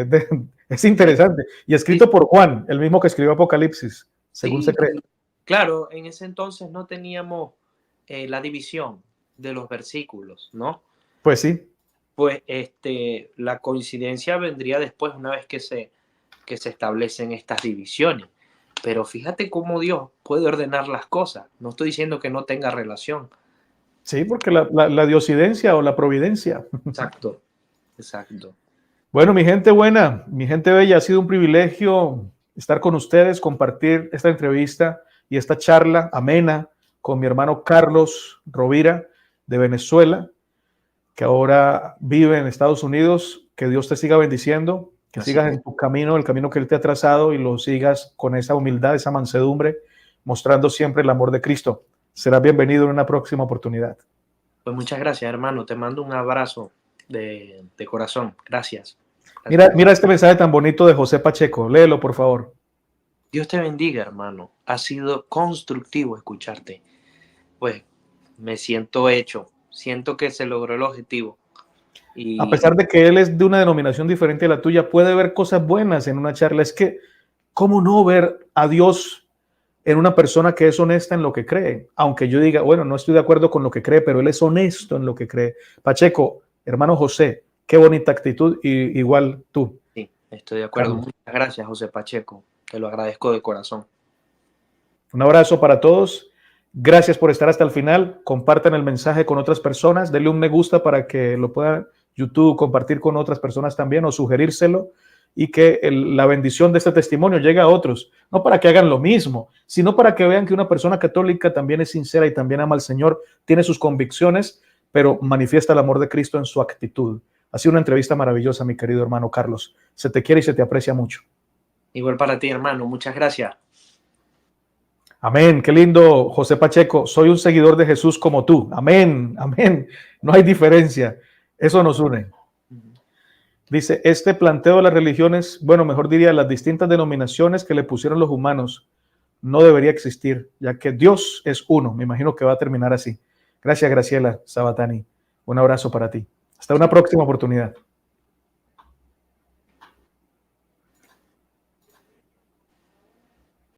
es interesante. Y escrito por Juan, el mismo que escribió Apocalipsis, según se cree. Claro, en ese entonces no teníamos la división de los versículos, ¿no? Pues sí. Pues la coincidencia vendría después, una vez que se establecen estas divisiones. Pero fíjate cómo Dios puede ordenar las cosas. No estoy diciendo que no tenga relación. Sí, porque la diosidencia o la providencia. Exacto. Bueno, mi gente buena, mi gente bella, ha sido un privilegio estar con ustedes, compartir esta entrevista y esta charla amena con mi hermano Carlos Rovira de Venezuela, que ahora vive en Estados Unidos. Que Dios te siga bendiciendo, que sigas en tu camino, el camino que Él te ha trazado, y lo sigas con esa humildad, esa mansedumbre, mostrando siempre el amor de Cristo. Serás bienvenido en una próxima oportunidad. Pues muchas gracias, hermano. Te mando un abrazo de corazón. Gracias. Mira este mensaje tan bonito de José Pacheco. Léelo, por favor. Dios te bendiga, hermano. Ha sido constructivo escucharte. Pues me siento hecho. Siento que se logró el objetivo. Y a pesar de que él es de una denominación diferente a la tuya, puede ver cosas buenas en una charla. Es que, ¿cómo no ver a Dios en una persona que es honesta en lo que cree? Aunque yo diga, bueno, no estoy de acuerdo con lo que cree, pero él es honesto en lo que cree. Pacheco, hermano José, qué bonita actitud, y igual tú. Sí, estoy de acuerdo. Muchas gracias, José Pacheco. Te lo agradezco de corazón. Un abrazo para todos. Gracias por estar hasta el final. Compartan el mensaje con otras personas. Denle un me gusta para que lo pueda YouTube compartir con otras personas también, o sugerírselo, y que la bendición de este testimonio llegue a otros. No para que hagan lo mismo, sino para que vean que una persona católica también es sincera y también ama al Señor, tiene sus convicciones, pero manifiesta el amor de Cristo en su actitud. Ha sido una entrevista maravillosa, mi querido hermano Carlos. Se te quiere y se te aprecia mucho. Igual para ti, hermano. Muchas gracias. Amén, qué lindo, José Pacheco. Soy un seguidor de Jesús como tú. Amén, amén. No hay diferencia. Eso nos une. Dice, este planteo de las religiones, bueno, mejor diría las distintas denominaciones que le pusieron los humanos, no debería existir, ya que Dios es uno. Me imagino que va a terminar así. Gracias, Graciela Sabatani. Un abrazo para ti. Hasta una próxima oportunidad.